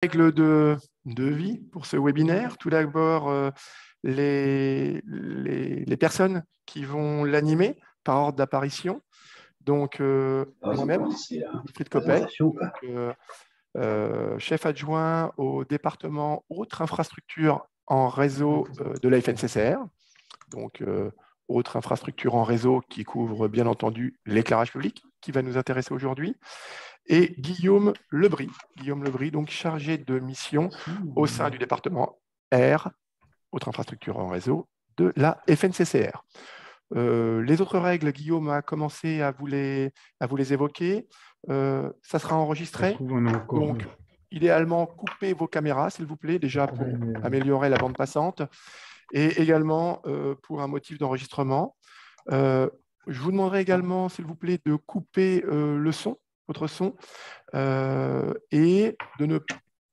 Règles de vie pour ce webinaire. Tout d'abord, les personnes qui vont l'animer par ordre d'apparition. Donc, moi-même, Wilfried Copec, chef adjoint au département Autres infrastructures en réseau de la FNCCR. Donc, autres infrastructures en réseau qui couvre bien entendu l'éclairage public, qui va nous intéresser aujourd'hui, et Guillaume Lebris. Guillaume Lebris, donc chargé de mission au sein du département R, autres infrastructures en réseau, de la FNCCR. Les autres règles, Guillaume a commencé à vous les évoquer. Ça sera enregistré. Donc, idéalement, coupez vos caméras, s'il vous plaît, déjà pour améliorer la bande passante, et également pour un motif d'enregistrement. Je vous demanderai également, s'il vous plaît, de couper le son, votre son, et de ne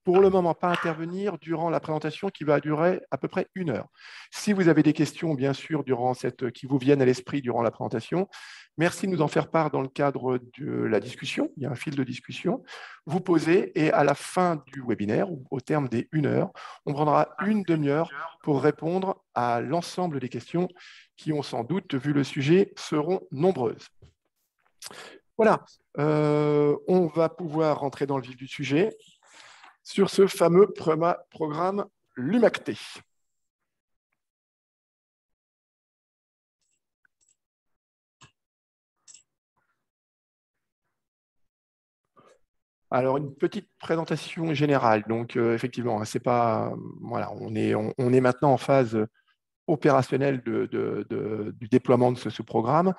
pour le moment pas intervenir durant la présentation qui va durer à peu près 1 heure. Si vous avez des questions, bien sûr, qui vous viennent à l'esprit durant la présentation, merci de nous en faire part dans le cadre de la discussion. Il y a un fil de discussion. Vous posez et à la fin du webinaire, ou au terme des 1 heure, on prendra une demi-heure pour répondre à l'ensemble des questions qui ont sans doute, vu le sujet, seront nombreuses. Voilà, on va pouvoir rentrer dans le vif du sujet sur ce fameux programme Lumacté. Alors, une petite présentation générale. Donc, effectivement, c'est pas, voilà, on est maintenant en phase opérationnelle du déploiement de ce programme,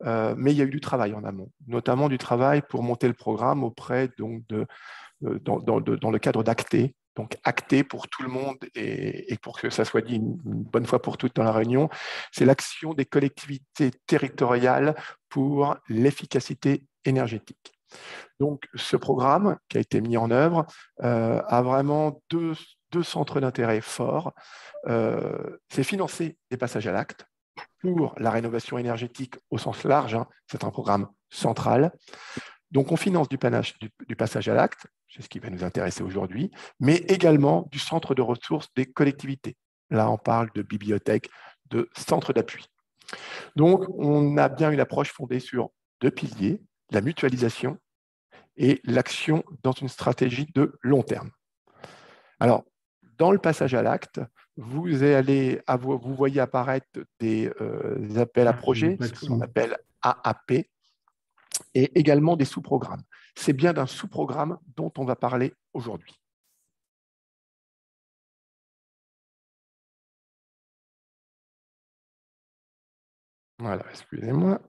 mais il y a eu du travail en amont, notamment du travail pour monter le programme auprès donc, dans le cadre d'Acté. Donc, Acté pour tout le monde et pour que ça soit dit une bonne fois pour toutes dans la réunion, c'est l'action des collectivités territoriales pour l'efficacité énergétique. Donc, ce programme qui a été mis en œuvre a vraiment deux centres d'intérêt forts. C'est financer des passages à l'acte pour la rénovation énergétique au sens large. Hein, c'est un programme central. Donc, on finance du passage à l'acte, c'est ce qui va nous intéresser aujourd'hui, mais également du centre de ressources des collectivités. Là, on parle de bibliothèques, de centres d'appui. Donc, on a bien une approche fondée sur 2 piliers, la mutualisation et l'action dans une stratégie de long terme. Alors, dans le passage à l'acte, vous voyez apparaître des appels à projets, ce que l'on appelle AAP, et également des sous-programmes. C'est bien d'un sous-programme dont on va parler aujourd'hui. Voilà, excusez-moi.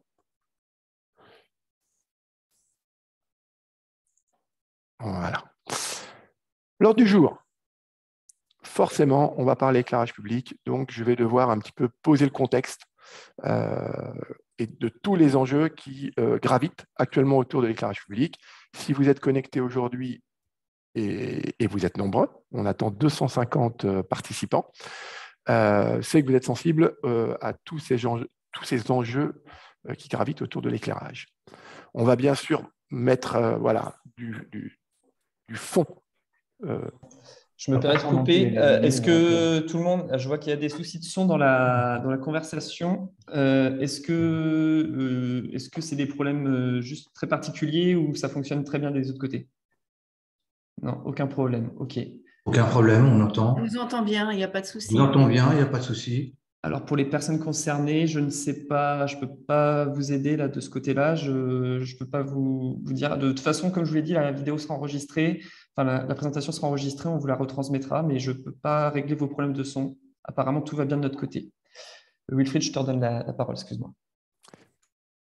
Voilà. L'ordre du jour. Forcément, on va parler éclairage public, donc je vais devoir un petit peu poser le contexte et de tous les enjeux qui gravitent actuellement autour de l'éclairage public. Si vous êtes connectés aujourd'hui, et vous êtes nombreux, on attend 250 participants, c'est que vous êtes sensibles à tous ces enjeux qui gravitent autour de l'éclairage. On va bien sûr mettre voilà, du fond. Je me permets de couper. Est-ce que tout le monde, je vois qu'il y a des soucis de son dans la conversation. Est-ce que c'est des problèmes juste très particuliers ou ça fonctionne très bien des autres côtés? Non, aucun problème. OK. Aucun problème, on entend. On nous entend bien, il n'y a pas de souci. On entend bien, il n'y a pas de souci. Alors, pour les personnes concernées, je ne sais pas, je ne peux pas vous aider là, de ce côté-là. Je ne peux pas vous dire. De toute façon, comme je vous l'ai dit, la vidéo sera enregistrée. Enfin, la présentation sera enregistrée, on vous la retransmettra, mais je ne peux pas régler vos problèmes de son. Apparemment, tout va bien de notre côté. Wilfried, je te redonne la parole, excuse-moi.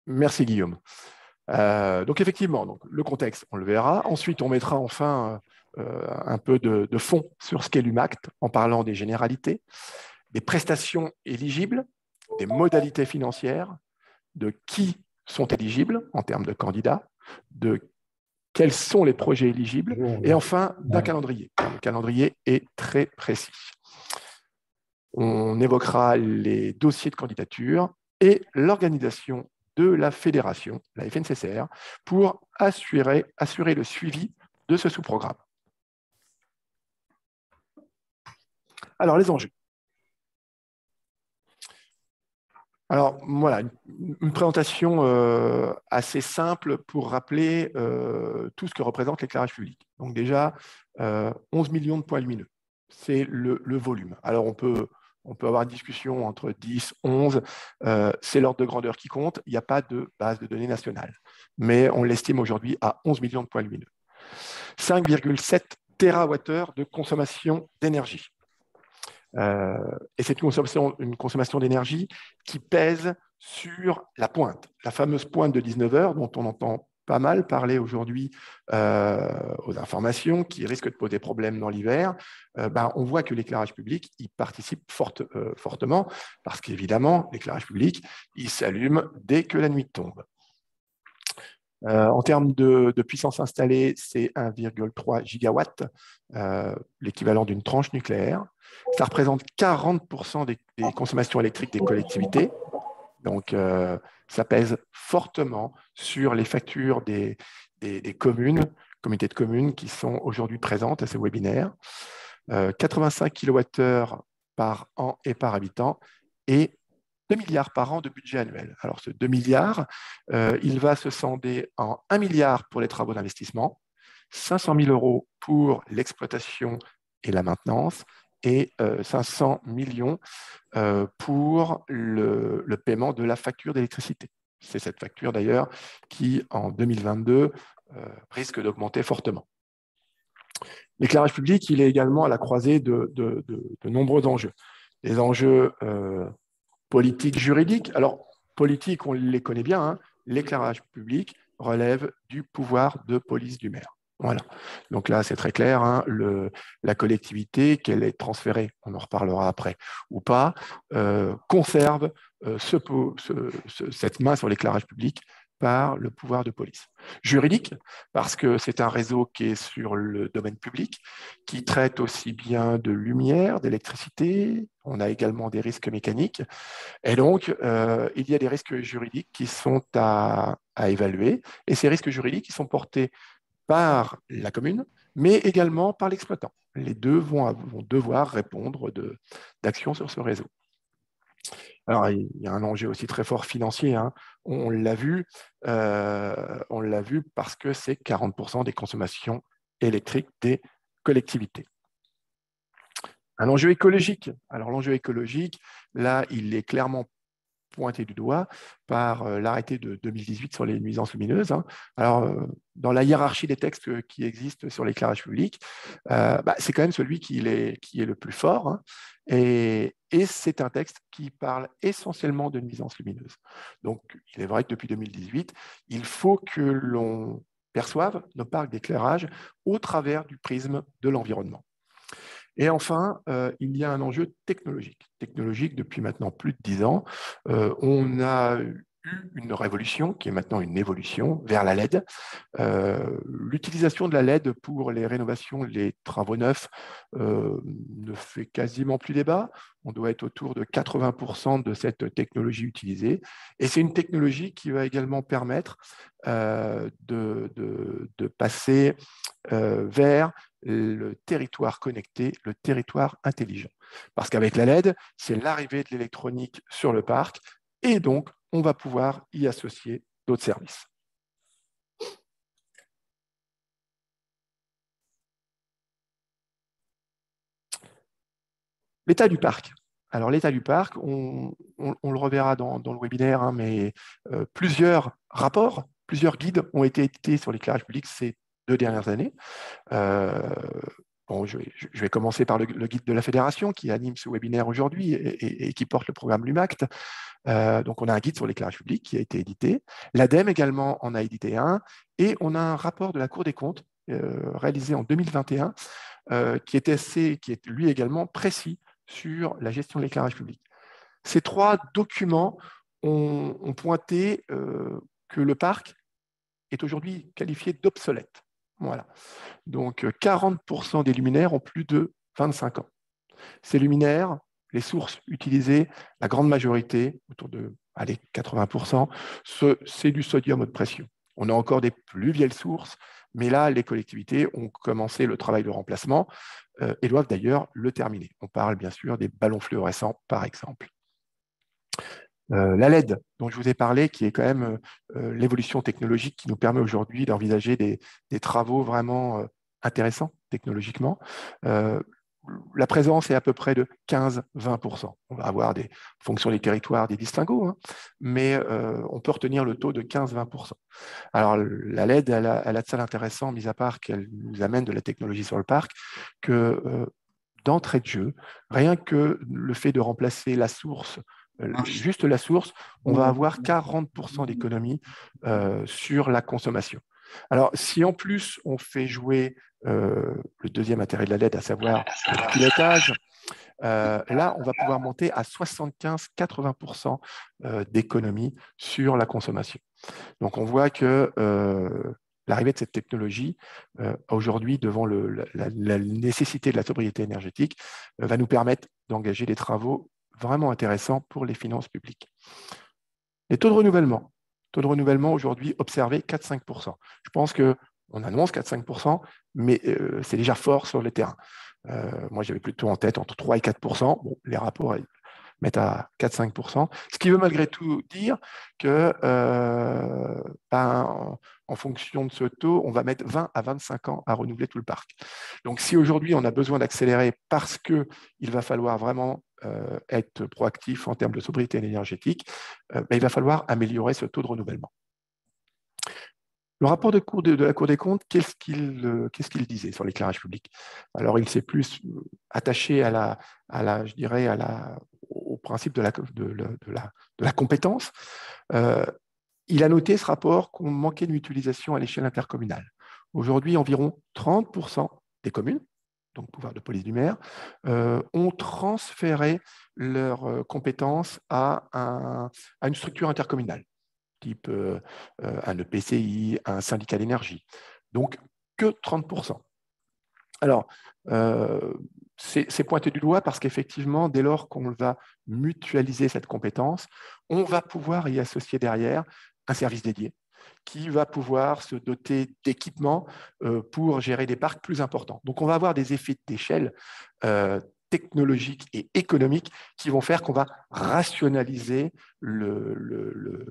Merci Guillaume. Donc effectivement, le contexte, on le verra. Ensuite, on mettra enfin un peu de fond sur ce qu'est l'UMACT en parlant des généralités, des prestations éligibles, des modalités financières, de qui sont éligibles en termes de candidats, de quels sont les projets éligibles, et enfin d'un calendrier. Le calendrier est très précis. On évoquera les dossiers de candidature et l'organisation de la fédération, la FNCCR, pour assurer le suivi de ce sous-programme. Alors, les enjeux. Alors, voilà, une présentation assez simple pour rappeler tout ce que représente l'éclairage public. Donc déjà, 11 millions de points lumineux, c'est le volume. Alors, on peut avoir une discussion entre 10, 11, c'est l'ordre de grandeur qui compte, il n'y a pas de base de données nationale, mais on l'estime aujourd'hui à 11 millions de points lumineux. 5,7 TWh de consommation d'énergie. Et c'est une consommation d'énergie qui pèse sur la pointe, la fameuse pointe de 19 heures dont on entend pas mal parler aujourd'hui aux informations, qui risquent de poser problème dans l'hiver. On voit que l'éclairage public y participe fortement parce qu'évidemment, l'éclairage public, il s'allume dès que la nuit tombe. En termes de puissance installée, c'est 1,3 gigawatts, l'équivalent d'une tranche nucléaire. Ça représente 40% des consommations électriques des collectivités. Donc, ça pèse fortement sur les factures des communes, communautés de communes qui sont aujourd'hui présentes à ce webinaire. 85 kWh par an et par habitant et 2 milliards par an de budget annuel. Alors, ce 2 milliards, il va se scinder en 1 milliard pour les travaux d'investissement, 500 000 euros pour l'exploitation et la maintenance, et 500 millions pour le paiement de la facture d'électricité. C'est cette facture, d'ailleurs, qui, en 2022, risque d'augmenter fortement. L'éclairage public, il est également à la croisée de nombreux enjeux. Les enjeux politiques, juridiques. Alors, politique, on les connaît bien, hein. L'éclairage public relève du pouvoir de police du maire. Voilà. Donc là, c'est très clair, hein, la collectivité, qu'elle est transférée, on en reparlera après, ou pas, conserve cette main sur l'éclairage public par le pouvoir de police. Juridique, parce que c'est un réseau qui est sur le domaine public, qui traite aussi bien de lumière, d'électricité, on a également des risques mécaniques, et donc il y a des risques juridiques qui sont à évaluer, et ces risques juridiques qui sont portés par la commune, mais également par l'exploitant. Les deux vont devoir répondre d'actions sur ce réseau. Alors, il y a un enjeu aussi très fort financier, hein. On l'a vu parce que c'est 40% des consommations électriques des collectivités. Un enjeu écologique. Alors, l'enjeu écologique, là, il est clairement pointé du doigt par l'arrêté de 2018 sur les nuisances lumineuses. Alors, dans la hiérarchie des textes qui existent sur l'éclairage public, c'est quand même celui qui est le plus fort, hein, et c'est un texte qui parle essentiellement de nuisances lumineuses. Donc, il est vrai que depuis 2018, il faut que l'on perçoive nos parcs d'éclairage au travers du prisme de l'environnement. Et enfin, il y a un enjeu technologique. Technologique, depuis maintenant plus de 10 ans, on a eu une révolution qui est maintenant une évolution vers la LED. L'utilisation de la LED pour les rénovations, les travaux neufs ne fait quasiment plus débat. On doit être autour de 80% de cette technologie utilisée. Et c'est une technologie qui va également permettre de passer vers le territoire connecté, le territoire intelligent. Parce qu'avec la LED, c'est l'arrivée de l'électronique sur le parc et donc on va pouvoir y associer d'autres services. L'état du parc. Alors l'état du parc, on le reverra dans le webinaire, hein, mais plusieurs rapports, plusieurs guides ont été édités sur l'éclairage public ces 2 dernières années. Bon, je vais commencer par le guide de la Fédération qui anime ce webinaire aujourd'hui et qui porte le programme LUMACT. Donc, on a un guide sur l'éclairage public qui a été édité. L'ADEME également en a édité un. Et on a un rapport de la Cour des comptes réalisé en 2021 qui est lui également précis sur la gestion de l'éclairage public. Ces 3 documents ont pointé que le parc est aujourd'hui qualifié d'obsolète. Voilà. Donc, 40% des luminaires ont plus de 25 ans. Ces luminaires, les sources utilisées, la grande majorité, autour de 80%, c'est du sodium haute pression. On a encore des plus vieilles sources, mais là, les collectivités ont commencé le travail de remplacement. et doivent d'ailleurs le terminer. On parle bien sûr des ballons fluorescents, par exemple. La LED, dont je vous ai parlé, qui est quand même l'évolution technologique qui nous permet aujourd'hui d'envisager des travaux vraiment intéressants technologiquement. La présence est à peu près de 15-20%. On va avoir en fonction des territoires, des distinguos, hein, mais on peut retenir le taux de 15-20%. Alors, la LED, elle a de ça l'intéressant, mis à part qu'elle nous amène de la technologie sur le parc, que d'entrée de jeu, rien que le fait de remplacer la source, juste la source, on va avoir 40% d'économie sur la consommation. Alors, si en plus on fait jouer le deuxième intérêt de la LED, à savoir le pilotage, là, on va pouvoir monter à 75-80% d'économie sur la consommation. Donc, on voit que l'arrivée de cette technologie, aujourd'hui, devant la nécessité de la sobriété énergétique, va nous permettre d'engager des travaux vraiment intéressants pour les finances publiques. Les taux de renouvellement. Taux de renouvellement, aujourd'hui, observé 4-5%. Je pense qu'on annonce 4-5%, mais c'est déjà fort sur le terrain. Moi, j'avais plutôt en tête entre 3 et 4%. Bon, les rapports mettent à 4-5%, ce qui veut malgré tout dire que en fonction de ce taux, on va mettre 20 à 25 ans à renouveler tout le parc. Donc, si aujourd'hui, on a besoin d'accélérer parce qu'il va falloir vraiment être proactif en termes de sobriété énergétique, il va falloir améliorer ce taux de renouvellement. Le rapport de la Cour des comptes, qu'est-ce qu'il disait sur l'éclairage public? Alors, il s'est plus attaché je dirais, au principe de la compétence. Il a noté ce rapport qu'on manquait de mutualisation à l'échelle intercommunale. Aujourd'hui, environ 30% des communes, donc pouvoir de police du maire, ont transféré leurs compétences à une structure intercommunale, type un EPCI, un syndicat d'énergie. Donc, que 30%. Alors, c'est pointé du doigt parce qu'effectivement, dès lors qu'on va mutualiser cette compétence, on va pouvoir y associer derrière un service dédié qui va pouvoir se doter d'équipements pour gérer des parcs plus importants. Donc, on va avoir des effets d'échelle technologiques et économiques qui vont faire qu'on va rationaliser le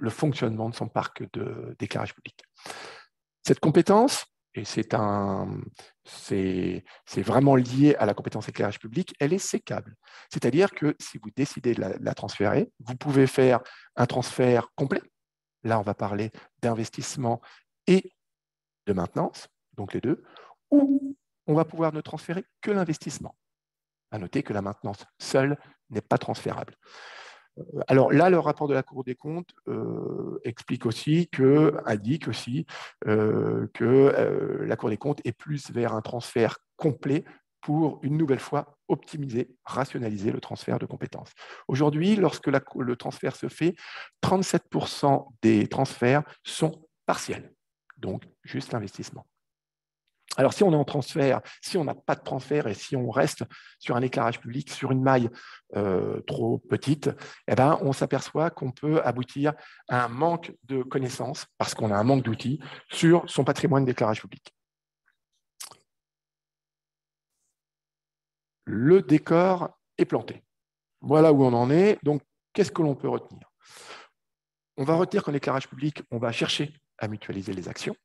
fonctionnement de son parc d'éclairage public. Cette compétence, et c'est vraiment lié à la compétence éclairage public, elle est sécable. C'est-à-dire que si vous décidez de la transférer, vous pouvez faire un transfert complet. Là, on va parler d'investissement et de maintenance, donc les deux, ou on va pouvoir ne transférer que l'investissement. À noter que la maintenance seule n'est pas transférable. Alors là, le rapport de la Cour des comptes indique aussi que la Cour des comptes est plus vers un transfert complet pour, une nouvelle fois, optimiser, rationaliser le transfert de compétences. Aujourd'hui, lorsque le transfert se fait, 37% des transferts sont partiels, donc juste l'investissement. Alors, si on est en transfert, si on n'a pas de transfert et si on reste sur un éclairage public, sur une maille trop petite, eh ben, on s'aperçoit qu'on peut aboutir à un manque de connaissances, parce qu'on a un manque d'outils, sur son patrimoine d'éclairage public. Le décor est planté. Voilà où on en est. Donc, qu'est-ce que l'on peut retenir? On va retenir qu'en éclairage public, on va chercher à mutualiser les actions.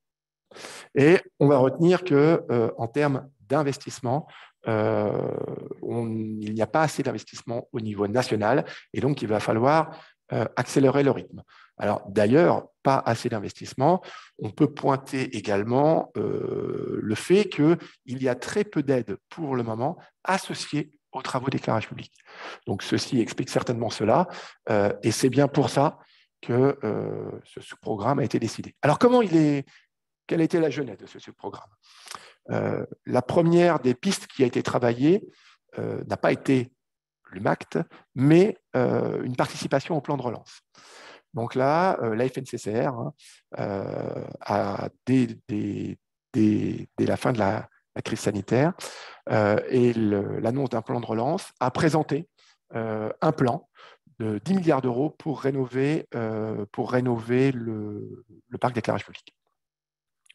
Et on va retenir qu'en termes d'investissement, il n'y a pas assez d'investissement au niveau national et donc il va falloir accélérer le rythme. Alors d'ailleurs, pas assez d'investissement. On peut pointer également le fait qu'il y a très peu d'aides pour le moment associées aux travaux d'éclairage public. Donc ceci explique certainement cela et c'est bien pour ça que ce sous-programme a été décidé. Alors quelle a été la genèse de ce sous-programme? La première des pistes qui a été travaillée n'a pas été l'UMACT, mais une participation au plan de relance. Donc là, la FNCCR, dès la fin de la crise sanitaire et l'annonce d'un plan de relance, a présenté un plan de 10 milliards d'euros pour rénover le parc d'éclairage public.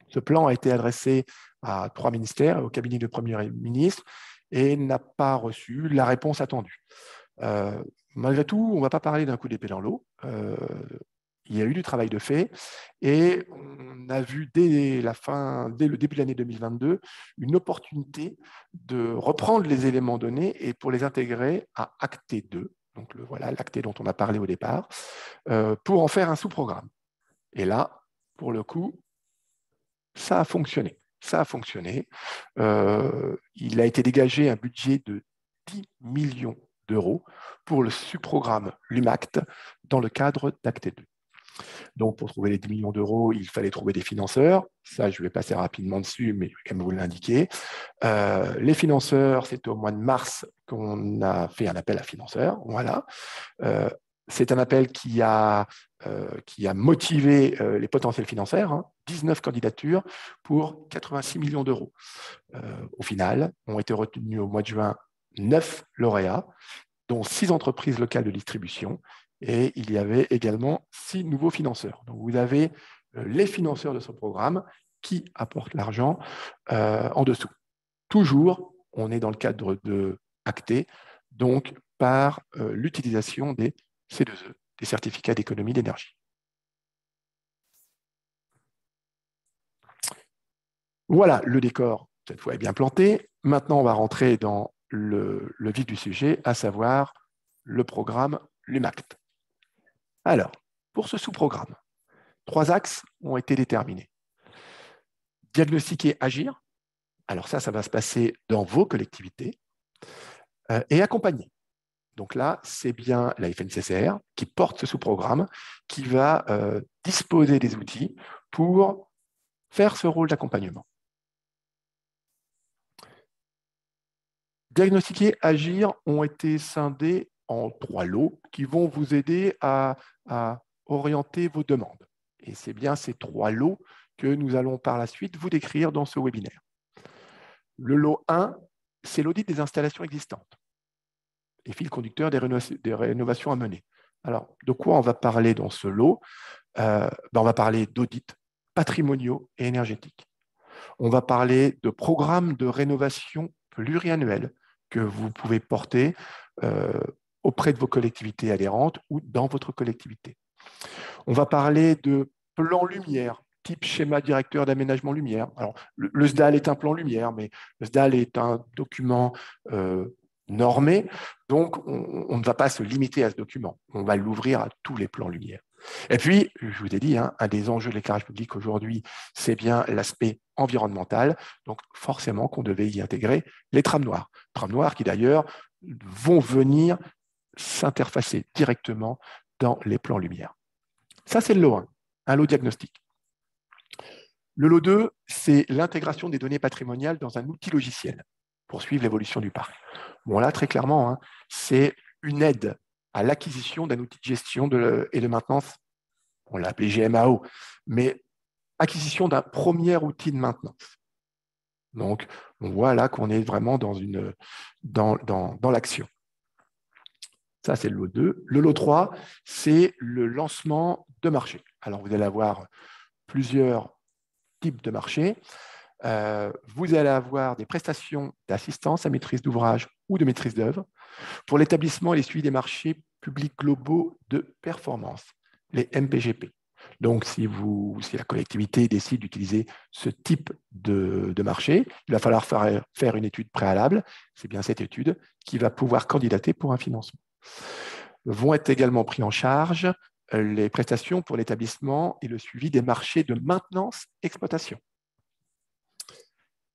Ce plan a été adressé à 3 ministères, au cabinet du Premier ministre, et n'a pas reçu la réponse attendue. Malgré tout, on ne va pas parler d'un coup d'épée dans l'eau. Il y a eu du travail de fait et on a vu dès le début de l'année 2022 une opportunité de reprendre les éléments donnés et pour les intégrer à Acté 2, donc voilà l'Acté dont on a parlé au départ, pour en faire un sous-programme. Et là, pour le coup, ça a fonctionné. Ça a fonctionné. Il a été dégagé un budget de 10 millions d'euros pour le sous-programme LUMACT dans le cadre d'Acté 2. Donc, pour trouver les 10 millions d'euros, il fallait trouver des financeurs. Ça, je vais passer rapidement dessus, mais je vais quand même vous l'indiquer. Les financeurs, c'est au mois de mars qu'on a fait un appel à financeurs. Voilà. C'est un appel qui a motivé les potentiels financeurs, hein, 19 candidatures pour 86 millions d'euros. Au final, ont été retenus au mois de juin 9 lauréats, dont 6 entreprises locales de distribution, et il y avait également 6 nouveaux financeurs. Donc, vous avez les financeurs de ce programme qui apportent l'argent en dessous. Toujours, on est dans le cadre de Acté, donc par l'utilisation des C2E, des certificats d'économie d'énergie. Voilà, le décor, cette fois, est bien planté. Maintenant, on va rentrer dans le vif du sujet, à savoir le programme LUMACT. Alors, pour ce sous-programme, 3 axes ont été déterminés. Diagnostiquer, agir. Alors ça va se passer dans vos collectivités. Et accompagner. Donc là, c'est bien la FNCCR qui porte ce sous-programme, qui va disposer des outils pour faire ce rôle d'accompagnement. Diagnostiquer, agir ont été scindés en 3 lots qui vont vous aider à orienter vos demandes. Et c'est bien ces 3 lots que nous allons par la suite vous décrire dans ce webinaire. Le lot 1, c'est l'audit des installations existantes et fil conducteur des rénovations à mener. Alors, de quoi on va parler dans ce lot? On va parler d'audits patrimoniaux et énergétiques. On va parler de programmes de rénovation pluriannuels que vous pouvez porter auprès de vos collectivités adhérentes ou dans votre collectivité. On va parler de plan lumière, type schéma directeur d'aménagement lumière. Alors, le SDAL est un plan lumière, mais le SDAL est un document normé, donc on ne va pas se limiter à ce document. On va l'ouvrir à tous les plans lumière. Et puis, je vous ai dit, hein, un des enjeux de l'éclairage public aujourd'hui, c'est bien l'aspect environnemental. Donc, forcément qu'on devait y intégrer les trams noirs. Trams noirs qui, d'ailleurs, vont venir s'interfacer directement dans les plans lumière. Ça, c'est le lot 1, un lot diagnostic. Le lot 2, c'est l'intégration des données patrimoniales dans un outil logiciel pour suivre l'évolution du parc. Bon, là, très clairement, hein, c'est une aide à l'acquisition d'un outil de gestion et de maintenance. On l'a appelé GMAO, mais acquisition d'un premier outil de maintenance. Donc, on voit là qu'on est vraiment dans l'action. Ça, c'est le lot 2. Le lot 3, c'est le lancement de marché. Alors, vous allez avoir plusieurs types de marchés. Vous allez avoir des prestations d'assistance à maîtrise d'ouvrage ou de maîtrise d'œuvre pour l'établissement et les suivis des marchés publics globaux de performance, les MPGP. Donc, si la collectivité décide d'utiliser ce type de marché, il va falloir faire une étude préalable. C'est bien cette étude qui va pouvoir candidater pour un financement. Vont être également pris en charge les prestations pour l'établissement et le suivi des marchés de maintenance-exploitation.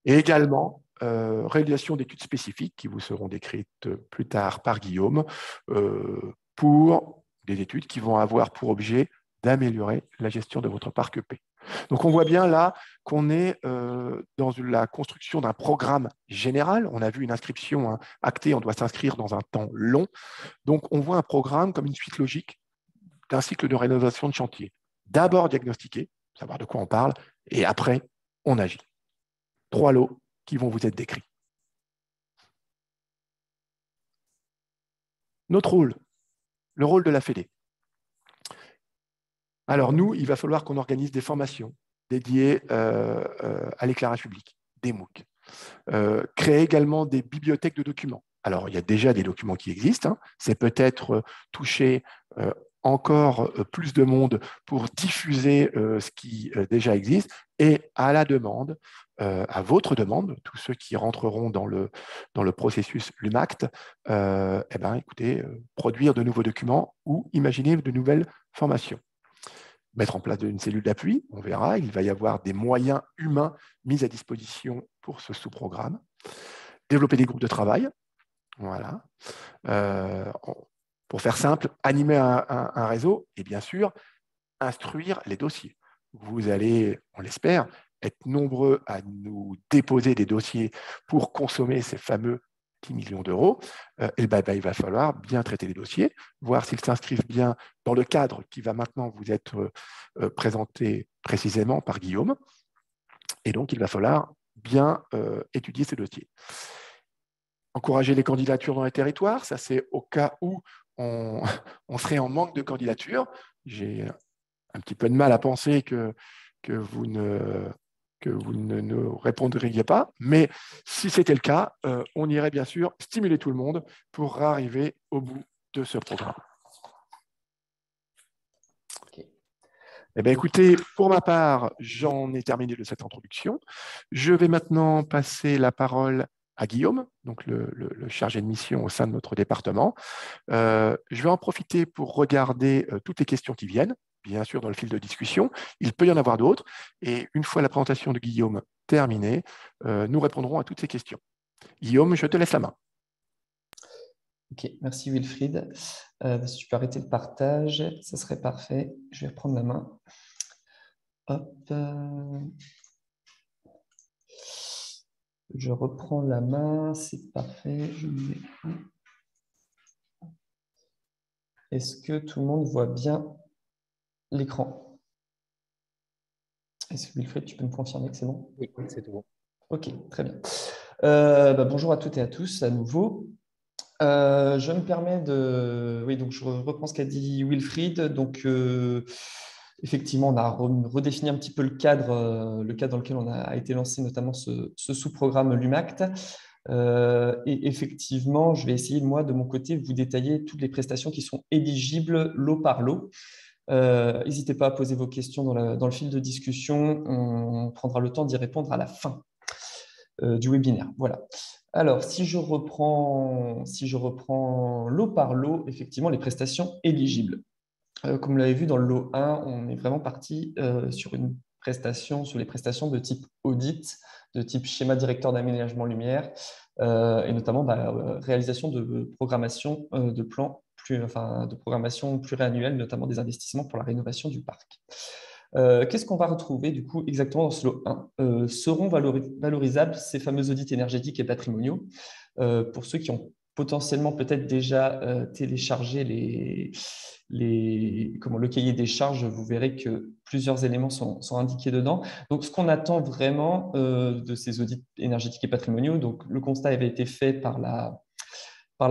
Et également, réalisation d'études spécifiques qui vous seront décrites plus tard par Guillaume pour des études qui vont avoir pour objet d'améliorer la gestion de votre parc EP. Donc, on voit bien là qu'on est dans la construction d'un programme général. On a vu une inscription, hein, actée, on doit s'inscrire dans un temps long. Donc, on voit un programme comme une suite logique d'un cycle de rénovation de chantier. D'abord diagnostiquer, savoir de quoi on parle, et après, on agit. 3 lots qui vont vous être décrits. Notre rôle, le rôle de la Fédé. Alors nous, il va falloir qu'on organise des formations, dédiés à l'éclairage public, des MOOC. Créer également des bibliothèques de documents. Alors, il y a déjà des documents qui existent. Hein. C'est peut-être toucher encore plus de monde pour diffuser ce qui déjà existe et à la demande, à votre demande, tous ceux qui rentreront dans le processus LUMACT, écoutez, produire de nouveaux documents ou imaginer de nouvelles formations. Mettre en place une cellule d'appui, on verra, il va y avoir des moyens humains mis à disposition pour ce sous-programme. Développer des groupes de travail, voilà. Pour faire simple, animer un réseau et bien sûr, instruire les dossiers. Vous allez, on l'espère, être nombreux à nous déposer des dossiers pour consommer ces fameux 10 millions d'euros. Il va falloir bien traiter les dossiers, voir s'ils s'inscrivent bien dans le cadre qui va maintenant vous être présenté précisément par Guillaume. Et donc, il va falloir bien étudier ces dossiers. Encourager les candidatures dans les territoires, ça c'est au cas où on serait en manque de candidatures. J'ai un petit peu de mal à penser que vous ne nous répondriez pas, mais si c'était le cas, on irait bien sûr stimuler tout le monde pour arriver au bout de ce programme. Okay. Eh bien, écoutez, pour ma part, j'en ai terminé de cette introduction. Je vais maintenant passer la parole à Guillaume, donc le chargé de mission au sein de notre département. Je vais en profiter pour regarder toutes les questions qui viennent, bien sûr dans le fil de discussion. Il peut y en avoir d'autres. Et une fois la présentation de Guillaume terminée, nous répondrons à toutes ces questions. Guillaume, je te laisse la main. Ok, merci Wilfried. Si tu peux arrêter le partage, ça serait parfait. Je vais reprendre la main. Hop. Je reprends la main, c'est parfait. Est-ce que tout le monde voit bien l'écran? Est-ce que Wilfried, tu peux me confirmer que c'est bon? Oui, c'est tout bon. Ok, très bien. Bonjour à toutes et à tous à nouveau. Je me permets de… Oui, donc je reprends ce qu'a dit Wilfried. Donc, effectivement, on a redéfini un petit peu le cadre dans lequel on a été lancé, notamment ce sous-programme LUMACT. Et effectivement, je vais essayer, moi, de mon côté, de vous détailler toutes les prestations qui sont éligibles lot par lot. N'hésitez pas à poser vos questions dans le fil de discussion. On prendra le temps d'y répondre à la fin du webinaire. Voilà. Alors, si je reprends lot par lot, effectivement, les prestations éligibles. Comme vous l'avez vu dans le lot 1, on est vraiment parti sur les prestations de type audit, de type schéma directeur d'aménagement lumière, et notamment réalisation de programmation de plans, de programmation pluriannuelle, notamment des investissements pour la rénovation du parc. Qu'est-ce qu'on va retrouver du coup exactement dans ce lot 1 seront valorisables ces fameux audits énergétiques et patrimoniaux. Pour ceux qui ont potentiellement peut-être déjà téléchargé le cahier des charges, vous verrez que plusieurs éléments sont indiqués dedans. Donc, ce qu'on attend vraiment de ces audits énergétiques et patrimoniaux, donc le constat avait été fait par la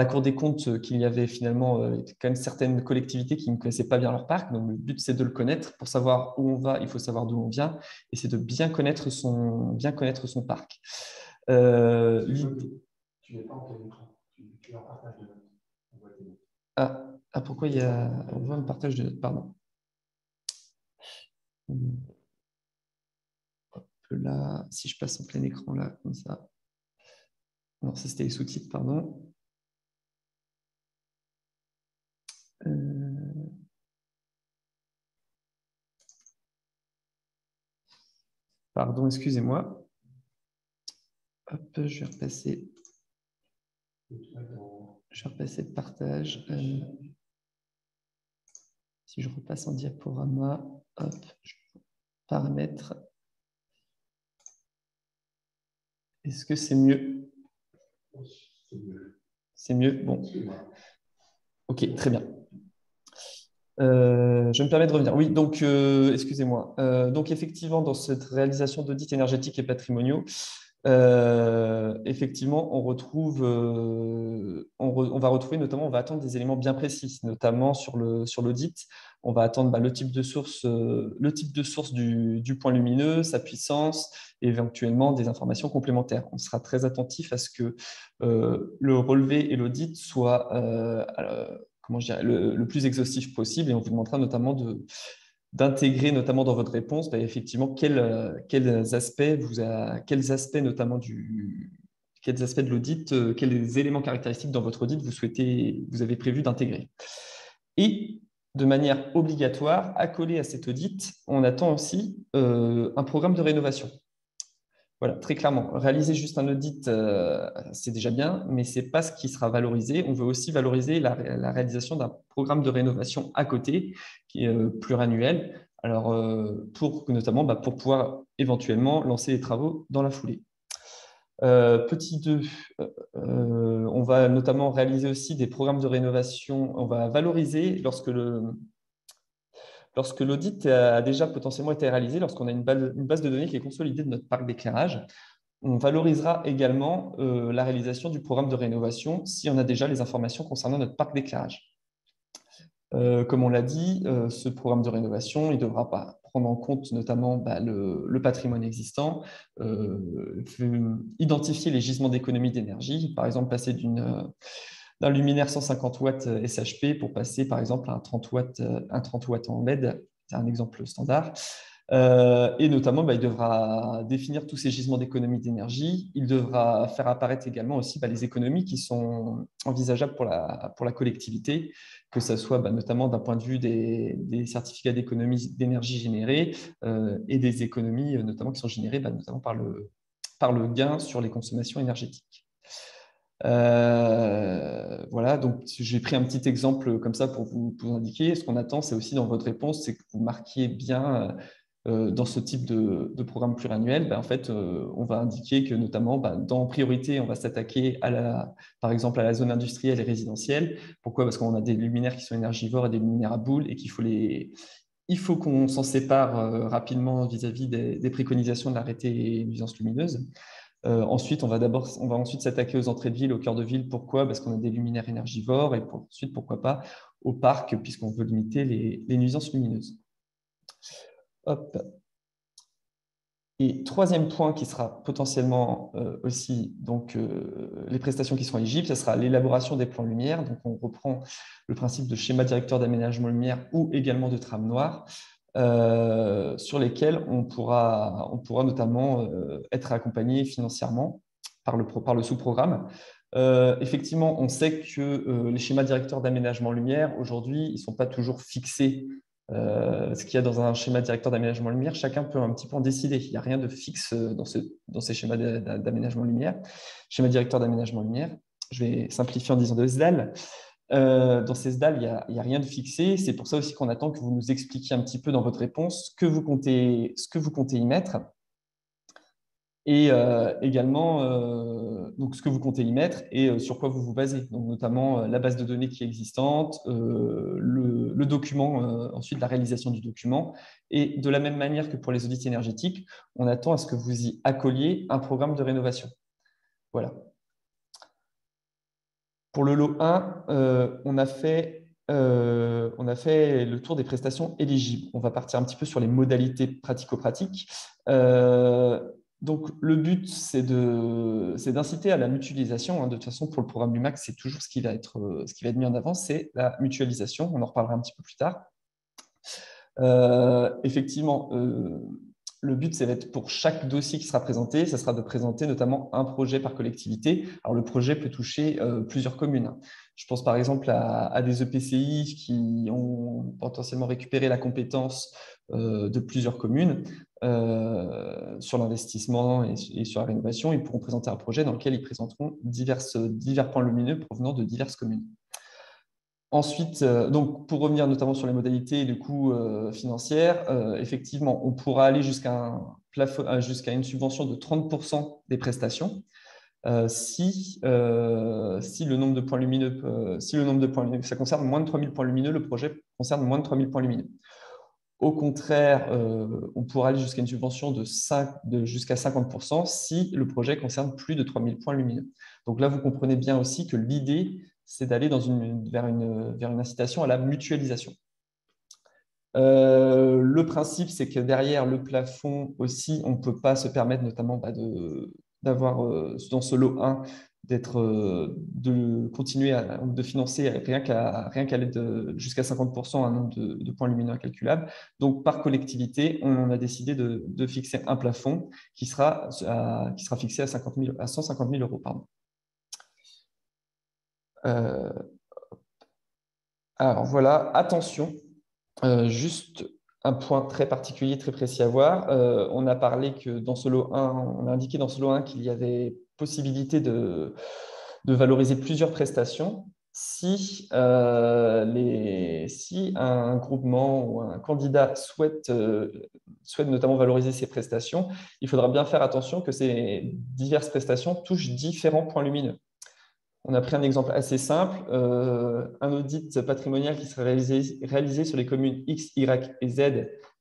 Cour des comptes qu'il y avait finalement quand même certaines collectivités qui ne connaissaient pas bien leur parc. Donc, le but, c'est de le connaître. Pour savoir où on va, il faut savoir d'où on vient. Et c'est de bien connaître son parc. Tu n'es pas en plein écran. Tu es en partage de notes. Pourquoi on voit un partage de notes? Pardon. Hop là, si je passe en plein écran, là, comme ça. Non, ça, c'était les sous-titres, pardon. Pardon, excusez-moi. Hop, je vais repasser le partage. Si je repasse en diaporama, hop, paramètres. Est-ce que c'est mieux? C'est mieux. Bon. Ok, très bien. Je me permets de revenir. Oui, donc, excusez-moi. Donc, effectivement, dans cette réalisation d'audits énergétiques et patrimoniaux, Effectivement, on va retrouver notamment, on va attendre des éléments bien précis, notamment sur l'audit. On va attendre le type de source, du point lumineux, sa puissance, et éventuellement des informations complémentaires. On sera très attentif à ce que le relevé et l'audit soient le plus exhaustif possible, et on vous demandera notamment d'intégrer notamment dans votre réponse effectivement quels aspects notamment quels aspects de l'audit, quels éléments caractéristiques dans votre audit vous avez prévu d'intégrer. Et de manière obligatoire, accolé à cet audit, on attend aussi un programme de rénovation. Voilà, très clairement, réaliser juste un audit, c'est déjà bien, mais ce n'est pas ce qui sera valorisé. On veut aussi valoriser la réalisation d'un programme de rénovation à côté, qui est pluriannuel, alors, notamment pour pouvoir éventuellement lancer les travaux dans la foulée. Petit 2, on va notamment réaliser aussi des programmes de rénovation. On va valoriser lorsque l'audit a déjà potentiellement été réalisé, lorsqu'on a une base de données qui est consolidée de notre parc d'éclairage. On valorisera également la réalisation du programme de rénovation si on a déjà les informations concernant notre parc d'éclairage. Comme on l'a dit, ce programme de rénovation, il devra prendre en compte notamment le patrimoine existant, identifier les gisements d'économie d'énergie, par exemple passer d'un luminaire 150 watts SHP pour passer par exemple à un 30 watts en LED, c'est un exemple standard. Et notamment, il devra définir tous ces gisements d'économie d'énergie. Il devra faire apparaître également aussi les économies qui sont envisageables pour la collectivité, que ce soit notamment d'un point de vue des certificats d'économie d'énergie générés et des économies notamment qui sont générées notamment par le gain sur les consommations énergétiques. Voilà, donc j'ai pris un petit exemple comme ça pour vous indiquer. Ce qu'on attend, c'est aussi dans votre réponse, c'est que vous marquiez bien dans ce type de programme pluriannuel, en fait, on va indiquer que notamment, en priorité, on va s'attaquer par exemple à la zone industrielle et résidentielle. Pourquoi? Parce qu'on a des luminaires qui sont énergivores et des luminaires à boules, et il faut qu'on s'en sépare rapidement vis-à-vis des préconisations de l'arrêté nuisances lumineuses. Ensuite, on va ensuite s'attaquer aux entrées de ville, au cœur de ville. Pourquoi? Parce qu'on a des luminaires énergivores, et ensuite, pourquoi pas, au parc, puisqu'on veut limiter les nuisances lumineuses. Hop. Et troisième point qui sera potentiellement aussi les prestations qui seront éligibles, ce sera l'élaboration des plans lumière. Donc, on reprend le principe de schéma directeur d'aménagement lumière ou également de trame noire, sur lesquels on pourra notamment être accompagné financièrement par le sous-programme. Effectivement, on sait que les schémas directeurs d'aménagement lumière, aujourd'hui, ils ne sont pas toujours fixés. Ce qu'il y a dans un schéma directeur d'aménagement lumière, chacun peut un petit peu en décider. Il n'y a rien de fixe dans ces schémas d'aménagement lumière. Schéma directeur d'aménagement lumière, je vais simplifier en disant de SDAL. Dans ces SDAL, il n'y a rien de fixé. C'est pour ça aussi qu'on attend que vous nous expliquiez un petit peu dans votre réponse ce que vous comptez y mettre. Et également donc ce que vous comptez y mettre et sur quoi vous vous basez. Donc, notamment la base de données qui est existante, le document, ensuite la réalisation du document. Et de la même manière que pour les audits énergétiques, on attend à ce que vous y accolliez un programme de rénovation. Voilà. Pour le lot 1, on a fait le tour des prestations éligibles. On va partir un petit peu sur les modalités pratico-pratiques. Donc, le but, c'est d'inciter à la mutualisation. De toute façon, pour le programme LUMAC, c'est toujours ce qui va être mis en avant, c'est la mutualisation. On en reparlera un petit peu plus tard. Effectivement, le but, c'est d'être pour chaque dossier qui sera présenté, ça sera de présenter notamment un projet par collectivité. Alors, le projet peut toucher plusieurs communes. Je pense par exemple à des EPCI qui ont potentiellement récupéré la compétence de plusieurs communes sur l'investissement et sur la rénovation. Ils pourront présenter un projet dans lequel ils présenteront divers points lumineux provenant de diverses communes. Ensuite, donc pour revenir notamment sur les modalités et les coûts financières, effectivement, on pourra aller jusqu'à une subvention de 30% des prestations si le nombre de points lumineux, ça concerne moins de 3000 points lumineux, le projet concerne moins de 3000 points lumineux. Au contraire, on pourra aller jusqu'à une subvention de jusqu'à 50% si le projet concerne plus de 3000 points lumineux. Donc là, vous comprenez bien aussi que l'idée, c'est d'aller vers une incitation à la mutualisation. Le principe, c'est que derrière le plafond aussi, on ne peut pas se permettre notamment d'avoir dans ce lot 1 de continuer de financer rien qu'à l'aide jusqu'à 50% un nombre de points lumineux incalculables. Donc, par collectivité, on a décidé de fixer un plafond qui sera fixé à 150 000 euros. Pardon. Alors voilà, attention, juste un point très particulier, très précis à voir. On a parlé que dans ce lot 1, on a indiqué dans ce lot 1 qu'il y avait possibilité de valoriser plusieurs prestations. Si un groupement ou un candidat souhaite notamment valoriser ces prestations, il faudra bien faire attention que ces diverses prestations touchent différents points lumineux. On a pris un exemple assez simple, un audit patrimonial qui serait réalisé sur les communes X, Y et Z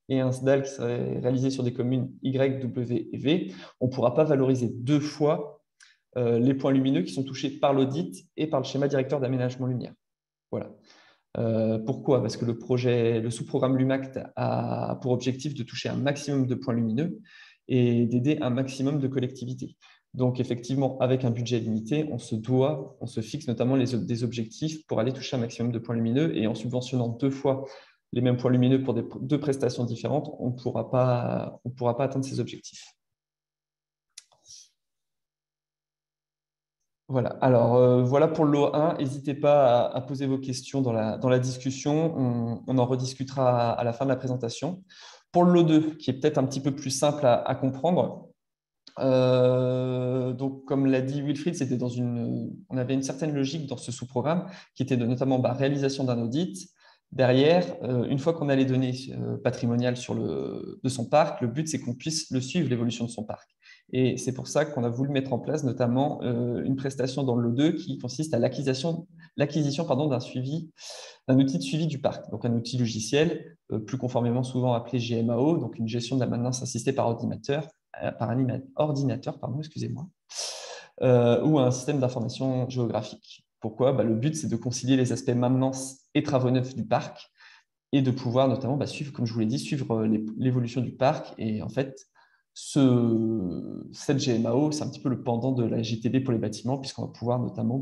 et un SDAL qui serait réalisé sur des communes Y, W et V. On ne pourra pas valoriser deux fois les points lumineux qui sont touchés par l'audit et par le schéma directeur d'aménagement lumière. Voilà. Pourquoi? Parce que le sous-programme LUMACT a pour objectif de toucher un maximum de points lumineux et d'aider un maximum de collectivités. Donc, effectivement, avec un budget limité, on se fixe notamment des objectifs pour aller toucher un maximum de points lumineux et en subventionnant deux fois les mêmes points lumineux pour deux prestations différentes, on ne pourra pas atteindre ces objectifs. Voilà, alors voilà pour le lot 1. N'hésitez pas à poser vos questions dans la discussion. On en rediscutera à la fin de la présentation. Pour le lot 2, qui est peut-être un petit peu plus simple à comprendre, donc, comme l'a dit Wilfried, on avait une certaine logique dans ce sous-programme qui était notamment réalisation d'un audit. Derrière, une fois qu'on a les données patrimoniales de son parc, le but c'est qu'on puisse le suivre, l'évolution de son parc. Et c'est pour ça qu'on a voulu mettre en place notamment une prestation dans le lot 2 qui consiste à l'acquisition d'un outil de suivi du parc, donc un outil logiciel, plus conformément souvent appelé GMAO, donc une gestion de la maintenance assistée par ordinateur, excusez-moi, ou un système d'information géographique. Pourquoi? Le but, c'est de concilier les aspects maintenance et travaux neufs du parc et de pouvoir notamment suivre, comme je vous l'ai dit, suivre l'évolution du parc. Et en fait, cette GMAO, c'est un petit peu le pendant de la GTB pour les bâtiments, puisqu'on va pouvoir notamment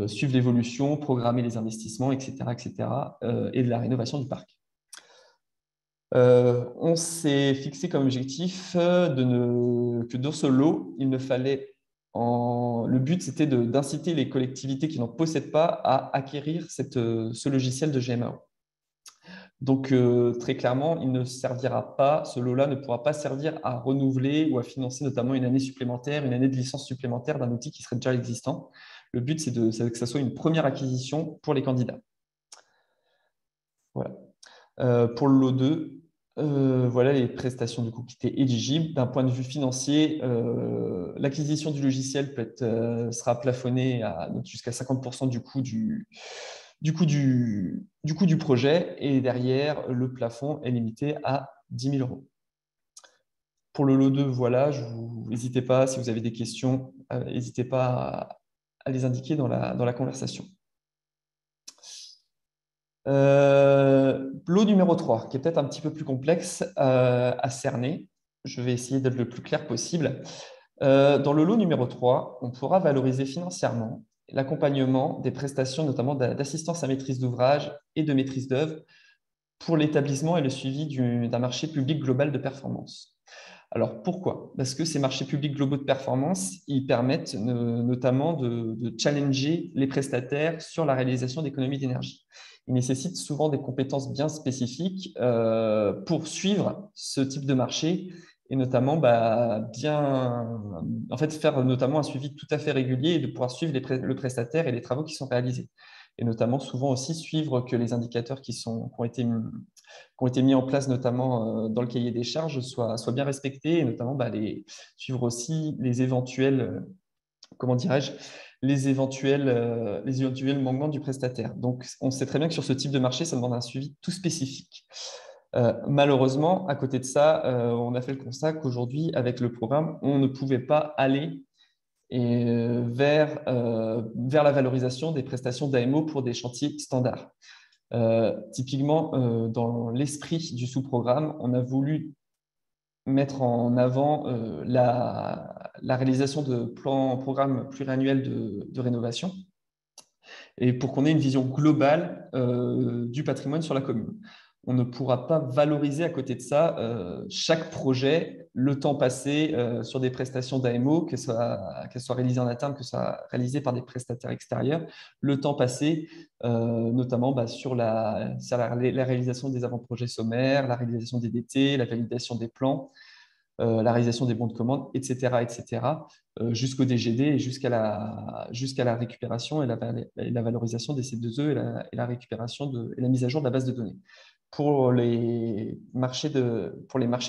suivre l'évolution, programmer les investissements, etc., et de la rénovation du parc. On s'est fixé comme objectif que dans ce lot, il ne fallait le but, c'était d'inciter les collectivités qui n'en possèdent pas à acquérir ce logiciel de GMAO. Donc, très clairement, il ne servira pas, ce lot-là ne pourra pas servir à renouveler ou à financer notamment une année supplémentaire, une année de licence supplémentaire d'un outil qui serait déjà existant. Le but, c'est que ça soit une première acquisition pour les candidats. Voilà. Pour le lot 2, voilà les prestations du coup, qui étaient éligibles. D'un point de vue financier, l'acquisition du logiciel sera plafonnée jusqu'à 50% du coût du projet, et derrière, le plafond est limité à 10 000 euros. Pour le lot 2, voilà, n'hésitez pas, si vous avez des questions, n'hésitez pas à les indiquer dans la conversation. Lot numéro 3, qui est peut-être un petit peu plus complexe à cerner. Je vais essayer d'être le plus clair possible. Dans le lot numéro 3, on pourra valoriser financièrement l'accompagnement des prestations, notamment d'assistance à maîtrise d'ouvrage et de maîtrise d'œuvre pour l'établissement et le suivi d'un marché public global de performance. Alors, pourquoi? Parce que ces marchés publics globaux de performance, ils permettent notamment de challenger les prestataires sur la réalisation d'économies d'énergie. Ils nécessitent souvent des compétences bien spécifiques pour suivre ce type de marché et notamment faire notamment un suivi tout à fait régulier et de pouvoir suivre le prestataire et les travaux qui sont réalisés. Et notamment souvent aussi suivre que les indicateurs qui ont été mis en place notamment dans le cahier des charges soient bien respectés et notamment suivre aussi les éventuels, les éventuels manquements du prestataire. Donc, on sait très bien que sur ce type de marché, ça demande un suivi tout spécifique. Malheureusement, à côté de ça, on a fait le constat qu'aujourd'hui, avec le programme, on ne pouvait pas aller vers la valorisation des prestations d'AMO pour des chantiers standards. Typiquement, dans l'esprit du sous-programme, on a voulu mettre en avant la réalisation de programmes pluriannuels de rénovation et pour qu'on ait une vision globale du patrimoine sur la commune. On ne pourra pas valoriser à côté de ça chaque projet, le temps passé sur des prestations d'AMO, qu'elles soient réalisées en interne, que ce soit réalisées par des prestataires extérieurs, le temps passé notamment sur la réalisation des avant-projets sommaires, la réalisation des DT, la validation des plans, la réalisation des bons de commande, etc., jusqu'au DGD et jusqu'à la récupération et la valorisation des C2E et la récupération et la mise à jour de la base de données. Pour les marchés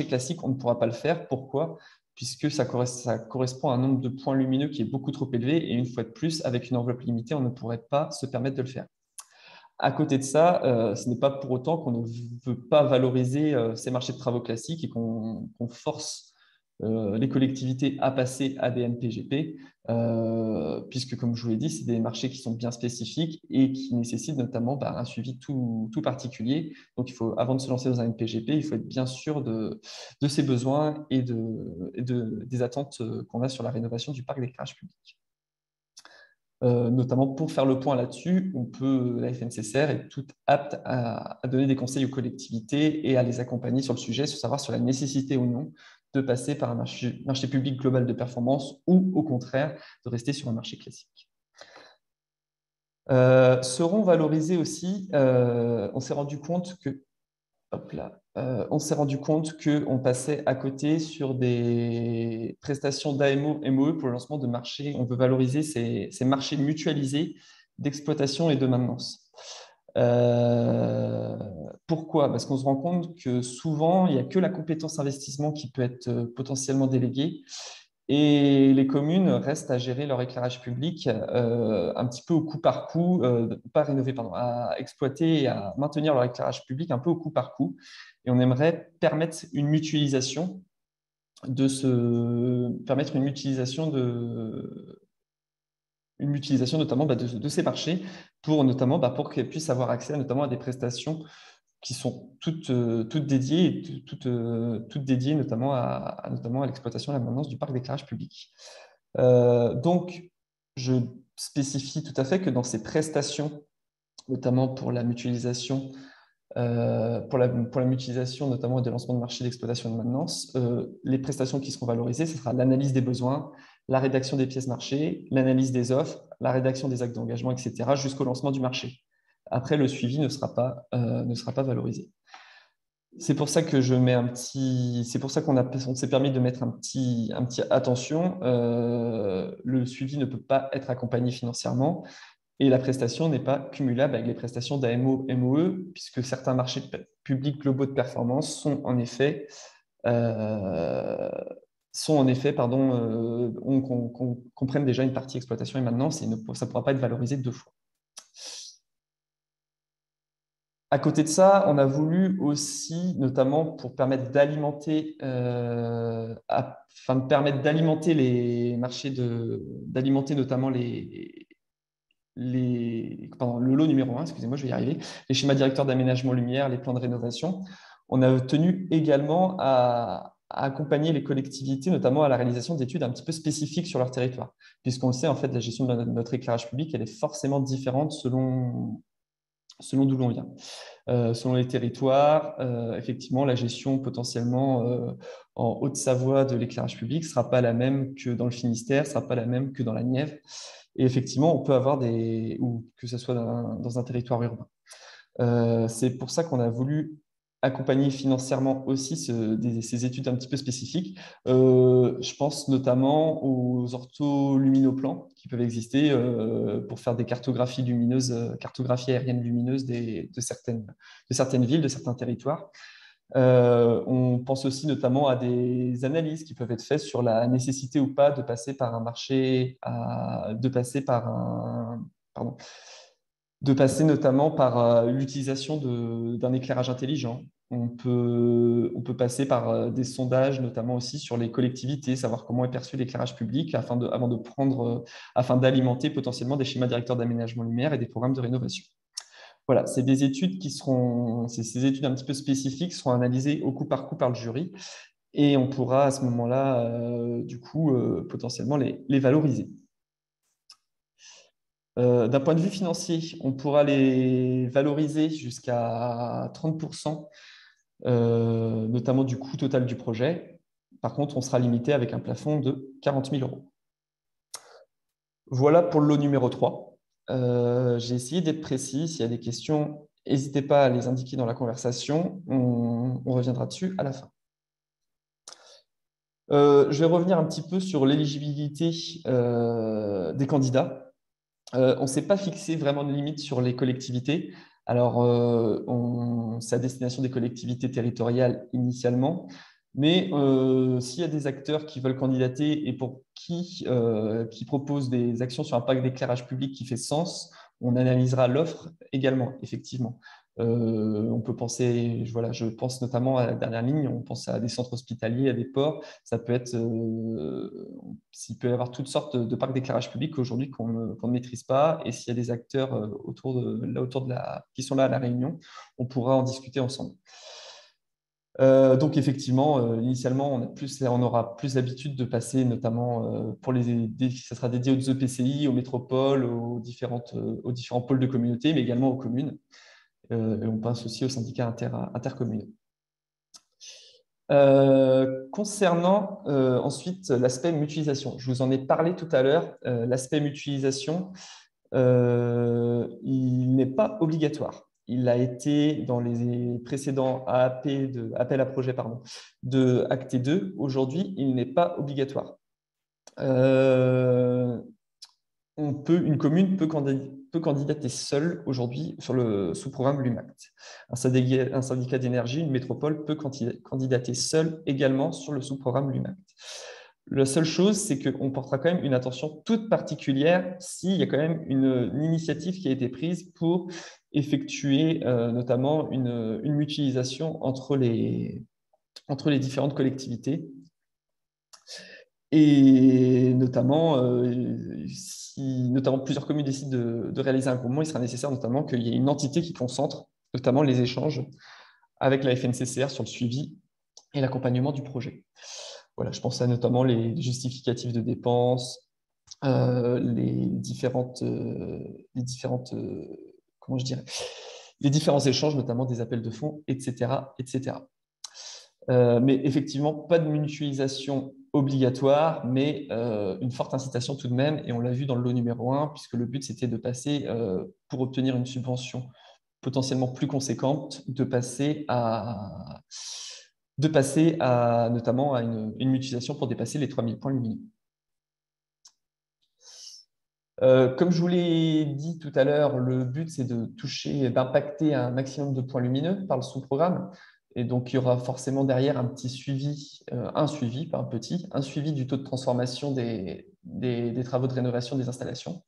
classiques, on ne pourra pas le faire. Pourquoi ? Puisque ça correspond à un nombre de points lumineux qui est beaucoup trop élevé et une fois de plus, avec une enveloppe limitée, on ne pourrait pas se permettre de le faire. À côté de ça, ce n'est pas pour autant qu'on ne veut pas valoriser ces marchés de travaux classiques et qu'on force les collectivités à passer à des NPGP, puisque, comme je vous l'ai dit, c'est des marchés qui sont bien spécifiques et qui nécessitent notamment un suivi tout particulier. Donc, avant de se lancer dans un NPGP, il faut être bien sûr de ses besoins et des attentes qu'on a sur la rénovation du parc d'éclairage public. Notamment pour faire le point là-dessus, la FNCCR est toute apte à donner des conseils aux collectivités et à les accompagner sur le sujet, sur la nécessité ou non de passer par un marché public global de performance ou au contraire de rester sur un marché classique. Seront valorisés aussi, on s'est rendu compte que qu'on passait à côté sur des prestations d'AMO, MOE pour le lancement de marchés. On veut valoriser ces marchés mutualisés d'exploitation et de maintenance. Pourquoi ? Parce qu'on se rend compte que souvent, il n'y a que la compétence investissement qui peut être potentiellement déléguée et les communes restent à gérer leur éclairage public un petit peu au coup par coup, pas rénover, pardon, à exploiter et à maintenir leur éclairage public un peu au coup par coup. Et on aimerait permettre une mutualisation notamment de ces marchés pour qu'elles puissent avoir accès notamment à des prestations qui sont toutes dédiées, toutes dédiées notamment à l'exploitation et à la maintenance du parc d'éclairage public. Donc, je spécifie tout à fait que dans ces prestations, notamment pour la mutualisation, notamment des lancements de marché d'exploitation et de maintenance, les prestations qui seront valorisées, ce sera l'analyse des besoins, la rédaction des pièces marché, l'analyse des offres, la rédaction des actes d'engagement, etc., jusqu'au lancement du marché. Après, le suivi ne sera pas valorisé. C'est pour ça que c'est pour ça qu'on s'est permis de mettre un petit attention. Le suivi ne peut pas être accompagné financièrement et la prestation n'est pas cumulable avec les prestations d'AMO, MOE, puisque certains marchés publics globaux de performance comprennent déjà une partie exploitation et maintenance et ça ne pourra pas être valorisé deux fois. À côté de ça, on a voulu aussi, notamment pour permettre d'alimenter les marchés d'alimenter notamment le lot numéro 1, excusez-moi, je vais y arriver, les schémas directeurs d'aménagement lumière, les plans de rénovation. On a tenu également à accompagner les collectivités, notamment à la réalisation d'études un petit peu spécifiques sur leur territoire. Puisqu'on le sait, en fait, la gestion de notre éclairage public, elle est forcément différente selon d'où l'on vient. Selon les territoires, effectivement, la gestion potentiellement en Haute-Savoie de l'éclairage public ne sera pas la même que dans le Finistère, ne sera pas la même que dans la Nièvre. Et effectivement, on peut avoir ou que ce soit dans un territoire urbain. C'est pour ça qu'on a voulu accompagner financièrement aussi ces études un petit peu spécifiques. Je pense notamment aux ortholuminoplans qui peuvent exister pour faire des cartographies aériennes lumineuses de certaines villes, de certains territoires. On pense aussi notamment à des analyses qui peuvent être faites sur la nécessité ou pas de passer par un marché, de passer notamment par l'utilisation d'un éclairage intelligent On peut passer par des sondages, notamment aussi sur les collectivités, savoir comment est perçu l'éclairage public afin d'alimenter potentiellement des schémas directeurs d'aménagement lumière et des programmes de rénovation. Voilà, c'est des études ces études un petit peu spécifiques seront analysées au coup par le jury et on pourra à ce moment-là, potentiellement les valoriser. D'un point de vue financier, on pourra les valoriser jusqu'à 30%, notamment du coût total du projet. Par contre, on sera limité avec un plafond de 40 000 euros. Voilà pour le lot numéro 3. J'ai essayé d'être précis. S'il y a des questions, n'hésitez pas à les indiquer dans la conversation. On reviendra dessus à la fin. Je vais revenir un petit peu sur l'éligibilité des candidats. On ne s'est pas fixé vraiment de limite sur les collectivités. Alors, c'est à destination des collectivités territoriales initialement, mais s'il y a des acteurs qui veulent candidater et pour qui proposent des actions sur un parc d'éclairage public qui fait sens, on analysera l'offre également, effectivement. On peut penser, voilà, je pense notamment à la dernière ligne, on pense à des centres hospitaliers, à des ports. Ça peut être, s'il peut y avoir toutes sortes de parcs d'éclairage public aujourd'hui qu'on ne maîtrise pas. Et s'il y a des acteurs qui sont là à la réunion, on pourra en discuter ensemble. Donc effectivement, initialement, on aura plus l'habitude de passer, notamment ça sera dédié aux EPCI, aux métropoles, aux différents pôles de communauté, mais également aux communes. Et on pense aussi aux syndicats intercommunaux. Concernant ensuite l'aspect mutualisation, je vous en ai parlé tout à l'heure. L'aspect mutualisation, il n'est pas obligatoire. Il a été dans les précédents appels à projet de Acte 2. Aujourd'hui, il n'est pas obligatoire. Une commune peut candidater seule aujourd'hui sur le sous-programme LUMACT. Un syndicat d'énergie, une métropole peut candidater seul également sur le sous-programme LUMACT. La seule chose, c'est qu'on portera quand même une attention toute particulière s'il y a quand même une initiative qui a été prise pour effectuer notamment une mutualisation entre les différentes collectivités. Et notamment, si plusieurs communes décident de réaliser un groupement, il sera nécessaire notamment qu'il y ait une entité qui concentre notamment les échanges avec la FNCCR sur le suivi et l'accompagnement du projet. Voilà, je pense à notamment les justificatifs de dépenses, les différents échanges, notamment des appels de fonds, etc. etc. Mais effectivement, pas de mutualisation obligatoire, mais une forte incitation tout de même. Et on l'a vu dans le lot numéro 1, puisque le but, c'était de passer, pour obtenir une subvention potentiellement plus conséquente, de passer notamment à une mutualisation pour dépasser les 3000 points lumineux. Comme je vous l'ai dit tout à l'heure, le but, c'est d'impacter un maximum de points lumineux par le sous-programme. Et donc, il y aura forcément derrière un suivi du taux de transformation des travaux de rénovation des installations.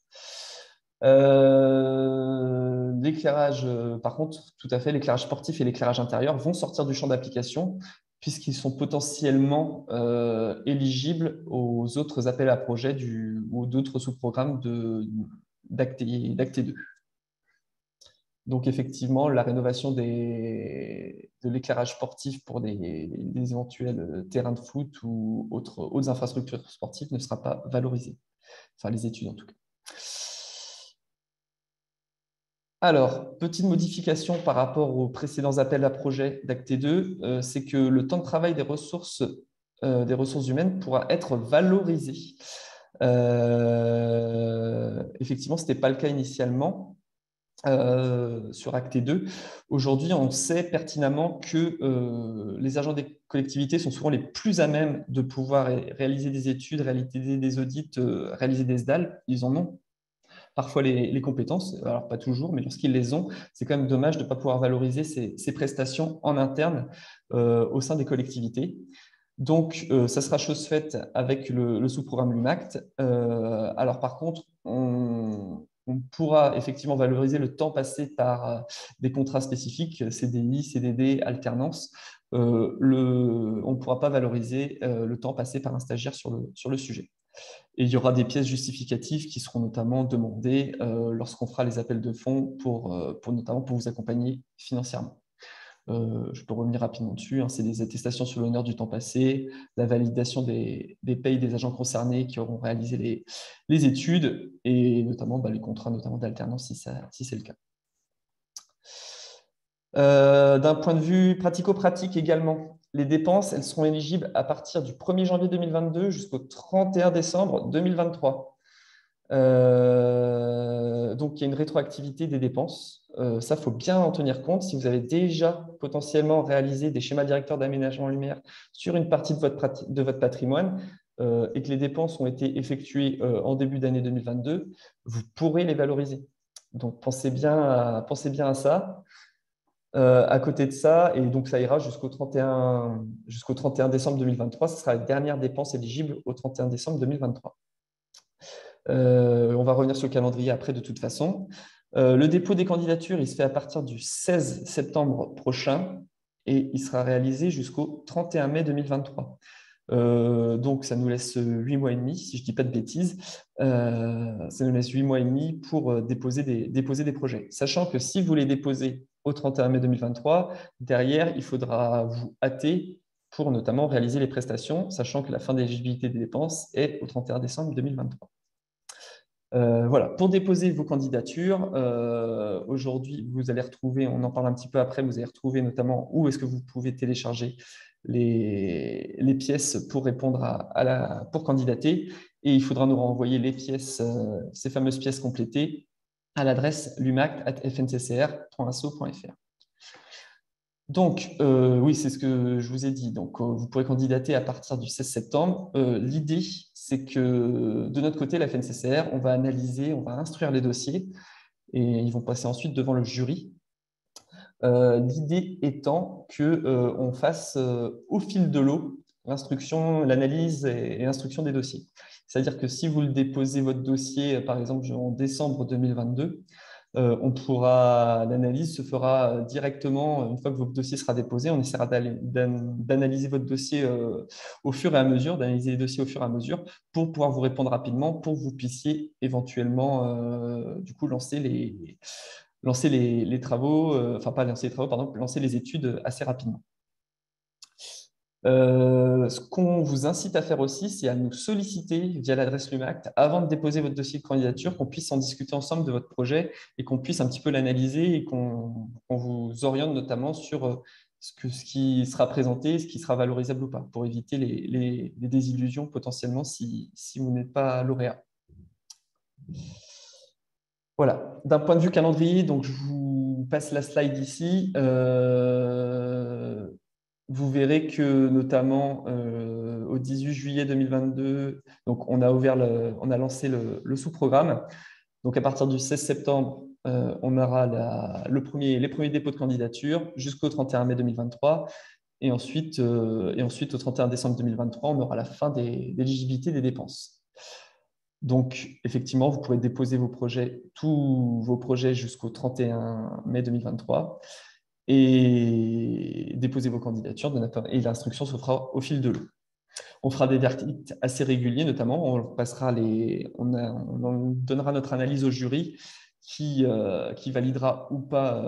L'éclairage, par contre, tout à fait, l'éclairage sportif et l'éclairage intérieur vont sortir du champ d'application puisqu'ils sont potentiellement éligibles aux autres appels à projets ou d'autres sous-programmes d'Acte 2. Donc, effectivement, la rénovation de l'éclairage sportif pour des éventuels terrains de foot ou autres infrastructures sportives ne sera pas valorisée. Enfin, les études en tout cas. Alors, petite modification par rapport aux précédents appels à projets d'Acte 2, c'est que le temps de travail des ressources humaines pourra être valorisé. Effectivement, ce n'était pas le cas initialement. Sur Acte 2. Aujourd'hui, on sait pertinemment que les agents des collectivités sont souvent les plus à même de pouvoir réaliser des études, réaliser des audits, réaliser des SDAL. Ils en ont parfois les compétences, alors pas toujours, mais lorsqu'ils les ont, c'est quand même dommage de ne pas pouvoir valoriser ces prestations en interne au sein des collectivités. Donc, ça sera chose faite avec le sous-programme LUMACT. Alors, par contre, on pourra effectivement valoriser le temps passé par des contrats spécifiques, CDI, CDD, alternance. On ne pourra pas valoriser le temps passé par un stagiaire sur le sujet. Et il y aura des pièces justificatives qui seront notamment demandées lorsqu'on fera les appels de fonds notamment pour vous accompagner financièrement. Je peux revenir rapidement dessus. C'est des attestations sur l'honneur du temps passé, la validation des payes des agents concernés qui auront réalisé les études et notamment les contrats notamment d'alternance si c'est le cas. D'un point de vue pratico-pratique également, les dépenses, elles seront éligibles à partir du 1er janvier 2022 jusqu'au 31 décembre 2023. Donc, il y a une rétroactivité des dépenses. Ça, il faut bien en tenir compte. Si vous avez déjà potentiellement réalisé des schémas directeurs d'aménagement lumière sur une partie de votre patrimoine et que les dépenses ont été effectuées en début d'année 2022, vous pourrez les valoriser. Donc, pensez bien à ça. À côté de ça, et donc ça ira jusqu'au 31 décembre 2023, ce sera la dernière dépense éligible au 31 décembre 2023. On va revenir sur le calendrier après de toute façon. Le dépôt des candidatures, il se fait à partir du 16 septembre prochain et il sera réalisé jusqu'au 31 mai 2023. Donc, ça nous laisse 8 mois et demi, si je ne dis pas de bêtises. Ça nous laisse 8 mois et demi pour déposer des projets. Sachant que si vous les déposez au 31 mai 2023, derrière, il faudra vous hâter pour notamment réaliser les prestations, sachant que la fin d'éligibilité des dépenses est au 31 décembre 2023. Voilà, pour déposer vos candidatures, aujourd'hui, vous allez retrouver, on en parle un petit peu après, vous allez retrouver notamment où est-ce que vous pouvez télécharger les pièces pour répondre pour candidater. Et il faudra nous renvoyer les pièces, ces fameuses pièces complétées, à l'adresse lumact@fnccr.asso.fr. Donc, oui, c'est ce que je vous ai dit. Donc, vous pourrez candidater à partir du 16 septembre. L'idée, c'est que de notre côté, la FNCCR, on va analyser, on va instruire les dossiers et ils vont passer ensuite devant le jury. L'idée étant qu'on fasse au fil de l'eau l'instruction, l'analyse et l'instruction des dossiers. C'est-à-dire que si vous le déposez votre dossier, par exemple, en décembre 2022, l'analyse se fera directement une fois que votre dossier sera déposé. On essaiera d'analyser votre dossier au fur et à mesure, d'analyser les dossiers au fur et à mesure pour pouvoir vous répondre rapidement, pour que vous puissiez éventuellement du coup lancer les travaux, pas lancer les travaux, pardon, lancer les études assez rapidement. Ce qu'on vous incite à faire aussi, c'est à nous solliciter via l'adresse Lumact avant de déposer votre dossier de candidature, qu'on puisse en discuter ensemble de votre projet et qu'on puisse un petit peu l'analyser et qu'on vous oriente notamment sur ce qui sera présenté, ce qui sera valorisable ou pas, pour éviter les désillusions potentiellement si vous n'êtes pas lauréat. Voilà, d'un point de vue calendrier, donc je vous passe la slide ici. Vous verrez que notamment au 18 juillet 2022, donc on a lancé le sous-programme. Donc à partir du 16 septembre, on aura les premiers dépôts de candidature jusqu'au 31 mai 2023. Et ensuite, au 31 décembre 2023, on aura la fin d'éligibilité des dépenses. Donc, effectivement, vous pourrez déposer tous vos projets jusqu'au 31 mai 2023 et déposer vos candidatures et l'instruction se fera au fil de l'eau. On fera des verdicts assez réguliers, notamment. On donnera notre analyse au jury qui validera ou pas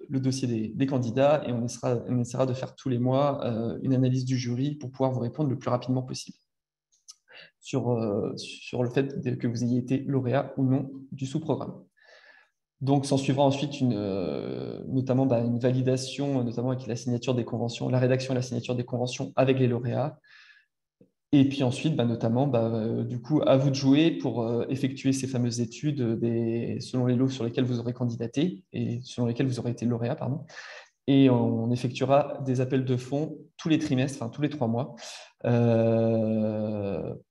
le dossier des candidats et on essaiera de faire tous les mois une analyse du jury pour pouvoir vous répondre le plus rapidement possible sur le fait que vous ayez été lauréat ou non du sous-programme. Donc, s'en suivra ensuite notamment une validation, notamment avec la signature des conventions, la rédaction et la signature des conventions avec les lauréats. Et puis ensuite, notamment, du coup, à vous de jouer pour effectuer ces fameuses études selon les lots sur lesquels vous aurez candidaté et selon lesquels vous aurez été lauréat, pardon. Et on effectuera des appels de fonds tous les trimestres, tous les 3 mois,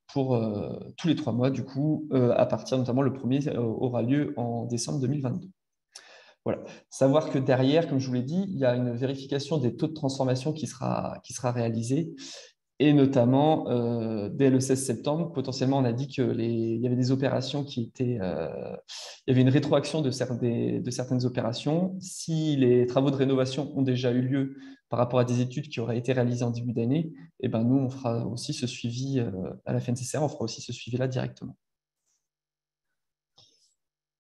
tous les 3 mois, du coup, à partir notamment le premier aura lieu en décembre 2022. Voilà. Savoir que derrière, comme je vous l'ai dit, il y a une vérification des taux de transformation qui sera réalisée Et notamment, dès le 16 septembre, potentiellement, on a dit qu'il y avait des opérations qui étaient… il y avait une rétroaction de certaines opérations. Si les travaux de rénovation ont déjà eu lieu par rapport à des études qui auraient été réalisées en début d'année, eh ben, nous, on fera aussi ce suivi à la FNCCR, on fera aussi ce suivi-là directement.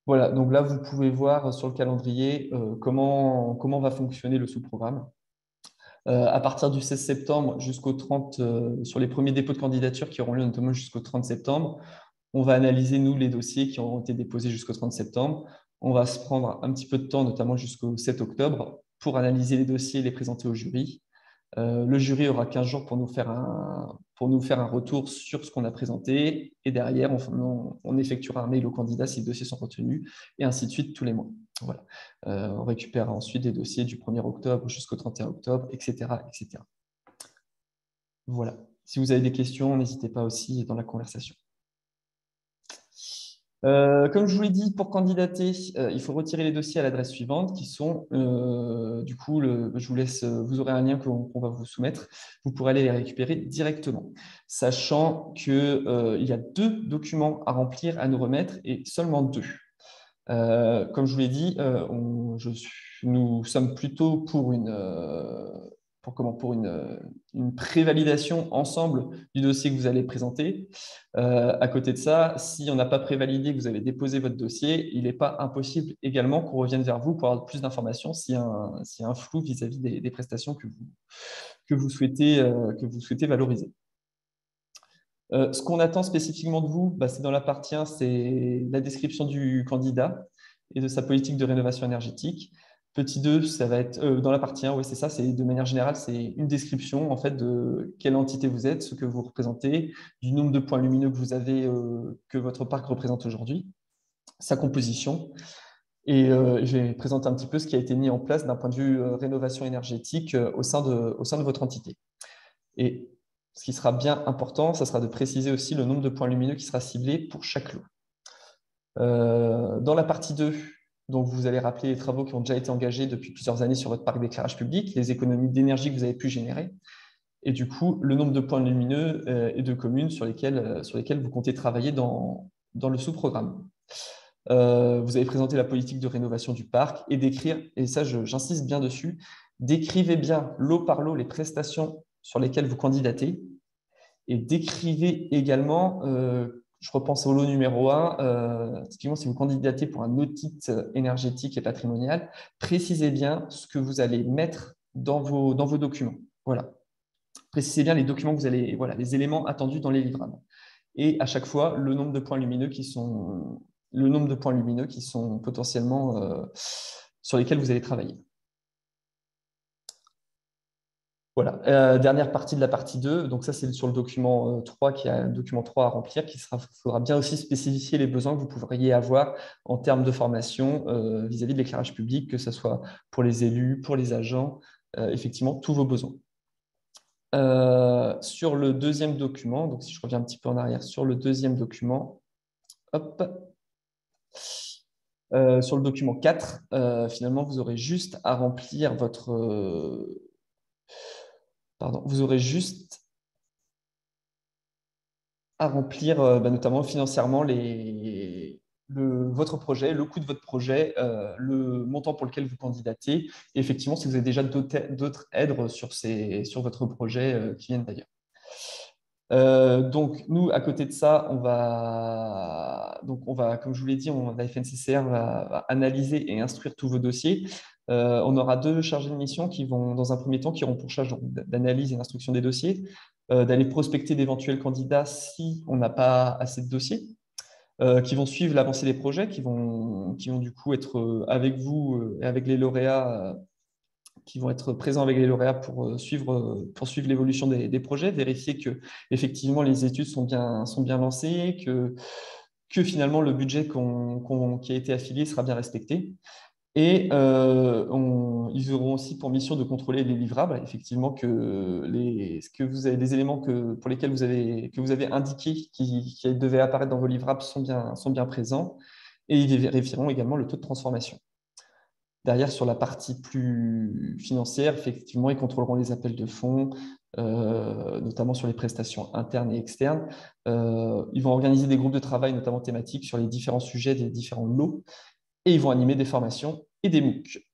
Voilà, donc là, vous pouvez voir sur le calendrier comment va fonctionner le sous-programme. À partir du 16 septembre jusqu'au 30, sur les premiers dépôts de candidature qui auront lieu notamment jusqu'au 30 septembre, on va analyser, nous, les dossiers qui auront été déposés jusqu'au 30 septembre. On va se prendre un petit peu de temps, notamment jusqu'au 7 octobre, pour analyser les dossiers et les présenter au jury. Le jury aura 15 jours pour nous faire un retour sur ce qu'on a présenté. Et derrière, on effectuera un mail aux candidats si les dossiers sont retenus, et ainsi de suite tous les mois. Voilà. On récupère ensuite des dossiers du 1er octobre jusqu'au 31 octobre, etc., etc. Voilà. Si vous avez des questions, n'hésitez pas aussi dans la conversation. Comme je vous l'ai dit, pour candidater, il faut retirer les dossiers à l'adresse suivante qui sont, du coup, je vous laisse, vous aurez un lien qu'on va vous soumettre. Vous pourrez aller les récupérer directement, sachant qu'il y a 2 documents à remplir, à nous remettre, et seulement 2. Comme je vous l'ai dit, nous sommes plutôt pour une prévalidation ensemble du dossier que vous allez présenter. À côté de ça, si on n'a pas prévalidé, que vous avez déposé votre dossier, il n'est pas impossible également qu'on revienne vers vous pour avoir plus d'informations s'il y a un flou vis-à-vis des prestations que vous souhaitez valoriser. Ce qu'on attend spécifiquement de vous, c'est dans la partie 1, c'est la description du candidat et de sa politique de rénovation énergétique. Petit 2, ça va être dans la partie 1, oui, c'est ça, c'est de manière générale, c'est une description en fait de quelle entité vous êtes, ce que vous représentez, du nombre de points lumineux que vous avez, que votre parc représente aujourd'hui, sa composition. Et je vais présenter un petit peu ce qui a été mis en place d'un point de vue rénovation énergétique au sein de votre entité. Et ce qui sera bien important, ça sera de préciser aussi le nombre de points lumineux qui sera ciblé pour chaque lot. Dans la partie 2, donc vous allez rappeler les travaux qui ont déjà été engagés depuis plusieurs années sur votre parc d'éclairage public, les économies d'énergie que vous avez pu générer, et du coup, le nombre de points lumineux et de communes sur lesquelles vous comptez travailler dans le sous-programme. Vous avez présenté la politique de rénovation du parc et décrire, et ça j'insiste bien dessus, décrivez bien lot par lot les prestations sur lesquelles vous candidatez et décrivez également, je repense au lot numéro 1, typiquement si vous candidatez pour un audit énergétique et patrimonial, précisez bien ce que vous allez mettre dans vos documents. Voilà. Précisez bien les documents que vous allez, voilà, les éléments attendus dans les livrables. Et à chaque fois, le nombre de points lumineux qui sont potentiellement sur lesquels vous allez travailler. Voilà, dernière partie de la partie 2, donc ça c'est sur le document 3, qui a un document 3 à remplir, faudra bien aussi spécifier les besoins que vous pourriez avoir en termes de formation vis-à-vis de l'éclairage public, que ce soit pour les élus, pour les agents, effectivement tous vos besoins. Sur le deuxième document, donc si je reviens un petit peu en arrière sur le deuxième document, hop, sur le document 4, finalement vous aurez juste à remplir vous aurez juste à remplir notamment financièrement votre projet, le coût de votre projet, le montant pour lequel vous candidatez, et effectivement si vous avez déjà d'autres aides sur votre projet qui viennent d'ailleurs. Donc, nous, à côté de ça, on va, comme je vous l'ai dit, la FNCCR va analyser et instruire tous vos dossiers. On aura 2 chargés de mission qui vont, dans un premier temps, qui auront pour charge d'analyse et d'instruction des dossiers, d'aller prospecter d'éventuels candidats si on n'a pas assez de dossiers, qui vont suivre l'avancée des projets, qui vont du coup être avec vous et avec les lauréats, qui vont être présents avec les lauréats pour suivre l'évolution des projets, vérifier que effectivement les études sont bien lancées, que finalement le budget qui a été affilié sera bien respecté. Et ils auront aussi pour mission de contrôler les livrables, effectivement que les éléments pour lesquels que vous avez indiqués qui devaient apparaître dans vos livrables sont bien présents, et ils vérifieront également le taux de transformation. Derrière, sur la partie plus financière, effectivement, ils contrôleront les appels de fonds, notamment sur les prestations internes et externes. Ils vont organiser des groupes de travail, notamment thématiques, sur les différents sujets des différents lots, et ils vont animer des formations et des MOOC.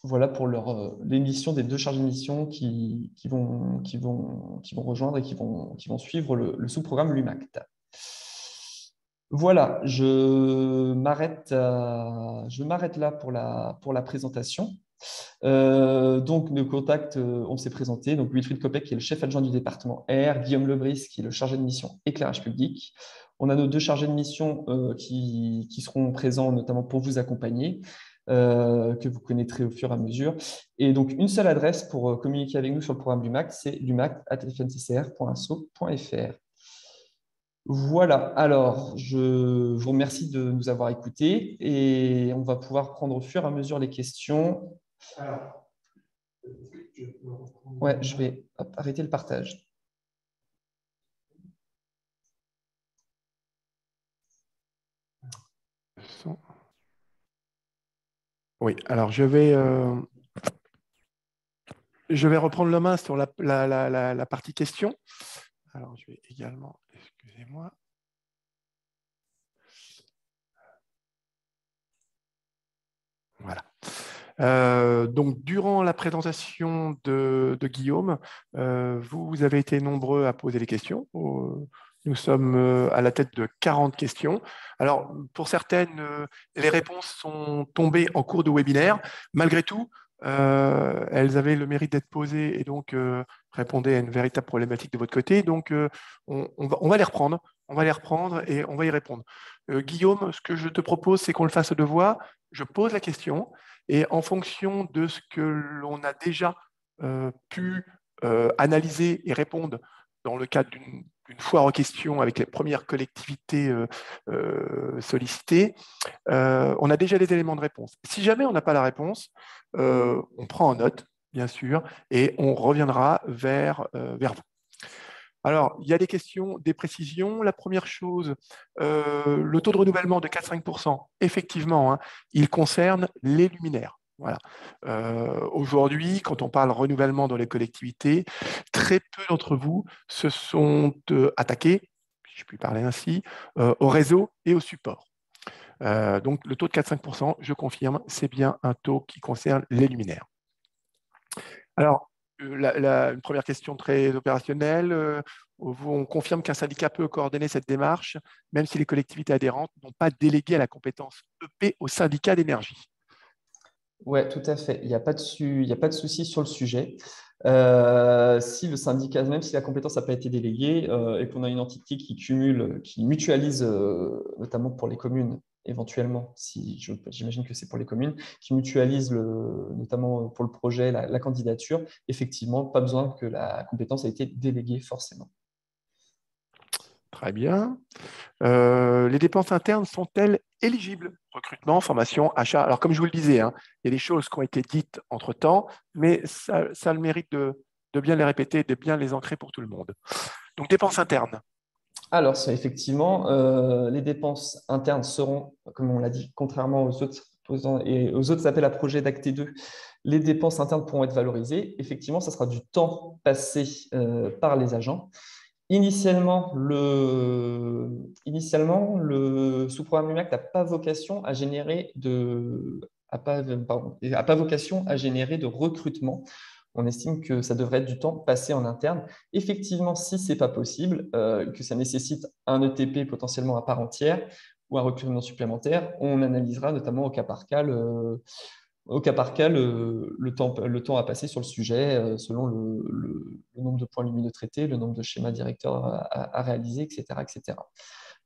Voilà pour les missions des 2 chargés de mission qui vont rejoindre et qui vont suivre le sous-programme LUMACT. Voilà, je m'arrête là pour la présentation. Donc, le contact, on s'est présenté. Donc, Wilfried Kopek, qui est le chef adjoint du département R, Guillaume Lebris, qui est le chargé de mission éclairage public. On a nos 2 chargés de mission qui seront présents notamment pour vous accompagner, que vous connaîtrez au fur et à mesure. Et donc, une seule adresse pour communiquer avec nous sur le programme LUMACT, c'est lumact@fnccr.asso.fr. Voilà, alors je vous remercie de nous avoir écoutés et on va pouvoir prendre au fur et à mesure les questions. Alors, Ouais, je vais arrêter le partage. Oui, alors je vais reprendre la main sur la partie questions. Alors, je vais également, excusez-moi. Voilà. Donc, durant la présentation de Guillaume, vous avez été nombreux à poser les questions. Nous sommes à la tête de 40 questions. Alors, pour certaines, les réponses sont tombées en cours de webinaire. Malgré tout, elles avaient le mérite d'être posées et donc répondaient à une véritable problématique de votre côté. Donc, on va les reprendre. On va les reprendre et on va y répondre. Guillaume, ce que je te propose, c'est qu'on le fasse de voix. Je pose la question et en fonction de ce que l'on a déjà pu analyser et répondre dans le cadre d'une foire aux questions avec les premières collectivités sollicitées, on a déjà des éléments de réponse. Si jamais on n'a pas la réponse, on prend en note, bien sûr, et on reviendra vers vous. Alors, il y a des questions, des précisions. La première chose, le taux de renouvellement de 4-5%, effectivement, hein, il concerne les luminaires. Voilà. Aujourd'hui, quand on parle renouvellement dans les collectivités, très peu d'entre vous se sont attaqués, si je puis parler ainsi, au réseau et au support. Donc, le taux de 4-5%, je confirme, c'est bien un taux qui concerne les luminaires. Alors, une première question très opérationnelle. On confirme qu'un syndicat peut coordonner cette démarche, même si les collectivités adhérentes n'ont pas délégué à la compétence EP au syndicat d'énergie. Oui, tout à fait. Il n'y a pas de souci sur le sujet. Si le syndicat, même si la compétence n'a pas été déléguée et qu'on a une entité qui cumule, qui mutualise, notamment pour les communes, éventuellement, j'imagine que c'est pour les communes, qui mutualise notamment pour le projet la candidature, effectivement, pas besoin que la compétence ait été déléguée forcément. Très bien. Les dépenses internes sont-elles éligibles? Recrutement, formation, achat. Alors, comme je vous le disais, hein, il y a des choses qui ont été dites entre-temps, mais ça a le mérite de bien les répéter, de bien les ancrer pour tout le monde. Donc, dépenses internes. Alors, effectivement, les dépenses internes seront, comme on l'a dit, contrairement aux autres appels à projets d'Acte 2, les dépenses internes pourront être valorisées. Effectivement, ça sera du temps passé par les agents. Initialement, le sous-programme LUMACT n'a pas vocation à générer de recrutement. On estime que ça devrait être du temps passé en interne. Effectivement, si ce n'est pas possible, que ça nécessite un ETP potentiellement à part entière ou un recrutement supplémentaire, on analysera notamment au cas par cas le temps à passer sur le sujet selon le nombre de points lumineux traités, le nombre de schémas directeurs à réaliser, etc., etc.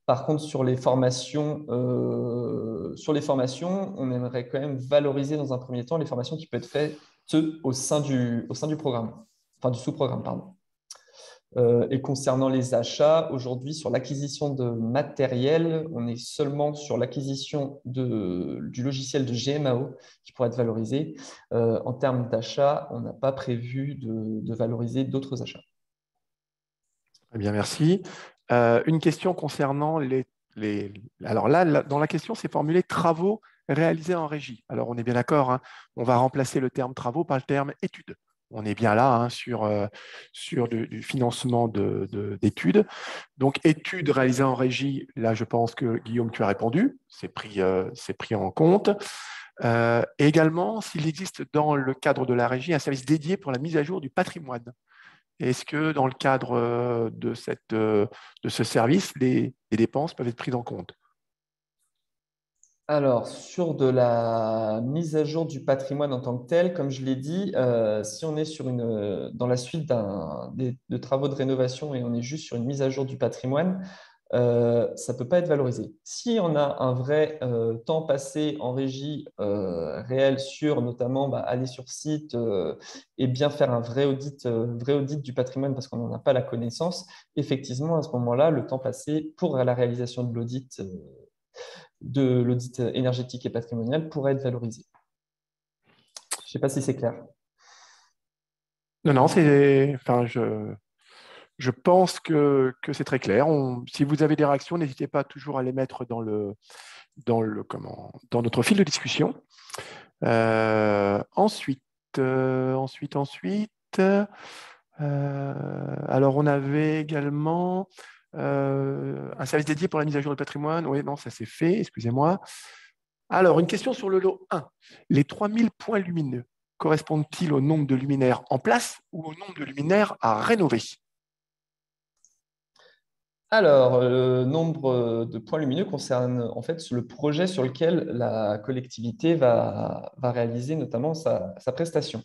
Par contre, sur les formations, on aimerait quand même valoriser dans un premier temps les formations qui peuvent être faites au sein du programme, enfin du sous-programme, pardon. Et concernant les achats, aujourd'hui, sur l'acquisition de matériel, on est seulement sur l'acquisition du logiciel de GMAO qui pourrait être valorisé. En termes d'achat, on n'a pas prévu de valoriser d'autres achats. Très bien, merci. Une question concernant Alors là, dans la question, c'est formulé travaux réalisés en régie. Alors, on est bien d'accord, hein, on va remplacer le terme travaux par le terme études. On est bien là sur du financement d'études. Donc, études réalisées en régie, là, je pense que Guillaume, tu as répondu, c'est pris en compte. Et également, s'il existe dans le cadre de la régie un service dédié pour la mise à jour du patrimoine. Est-ce que dans le cadre de ce service, les dépenses peuvent être prises en compte? Alors, sur de la mise à jour du patrimoine en tant que tel, comme je l'ai dit, si on est dans la suite de travaux de rénovation et on est juste sur une mise à jour du patrimoine, ça ne peut pas être valorisé. Si on a un vrai temps passé en régie réel sur notamment aller sur site et bien faire un vrai audit du patrimoine parce qu'on n'en a pas la connaissance, effectivement, à ce moment-là, le temps passé pour la réalisation de l'audit énergétique et patrimonial pourrait être valorisé. Je ne sais pas si c'est clair. Non, non, je pense que c'est très clair. Si vous avez des réactions, n'hésitez pas toujours à les mettre dans notre fil de discussion. Ensuite, alors on avait également un service dédié pour la mise à jour du patrimoine. Oui, non, ça c'est fait, excusez-moi. Alors, une question sur le lot 1. Les 3000 points lumineux correspondent-ils au nombre de luminaires en place ou au nombre de luminaires à rénover? Alors, le nombre de points lumineux concerne en fait le projet sur lequel la collectivité va réaliser notamment sa prestation.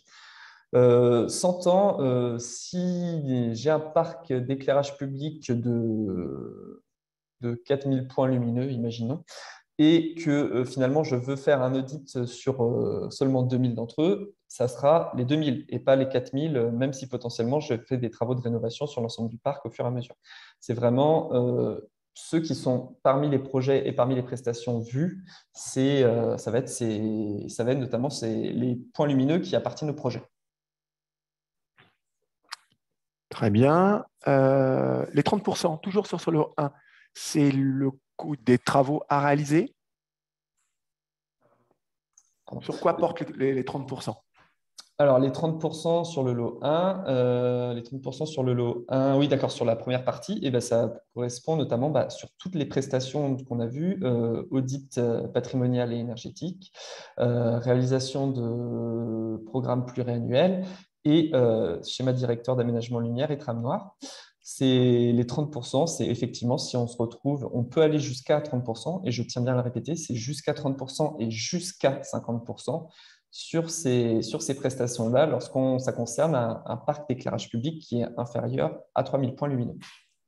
S'entend, si j'ai un parc d'éclairage public de 4000 points lumineux, imaginons, et que finalement je veux faire un audit sur seulement 2000 d'entre eux, ça sera les 2000 et pas les 4000, même si potentiellement je fais des travaux de rénovation sur l'ensemble du parc au fur et à mesure. C'est vraiment ceux qui sont parmi les projets et parmi les prestations vues, ça va être notamment les points lumineux qui appartiennent au projet. Très bien. Les 30%, toujours sur ce lot 1, c'est le coût des travaux à réaliser. Sur quoi portent les 30%? Alors, les 30% sur le lot 1, les 30% sur le lot 1, oui, d'accord, sur la première partie, et ben, ça correspond notamment sur toutes les prestations qu'on a vues, audit patrimonial et énergétique, réalisation de programmes pluriannuels et schéma directeur d'aménagement lumière et trame noire. C'est les 30%, c'est effectivement, si on se retrouve, on peut aller jusqu'à 30%, et je tiens bien à le répéter, c'est jusqu'à 30% et jusqu'à 50% sur ces prestations-là ça concerne un parc d'éclairage public qui est inférieur à 3000 points lumineux.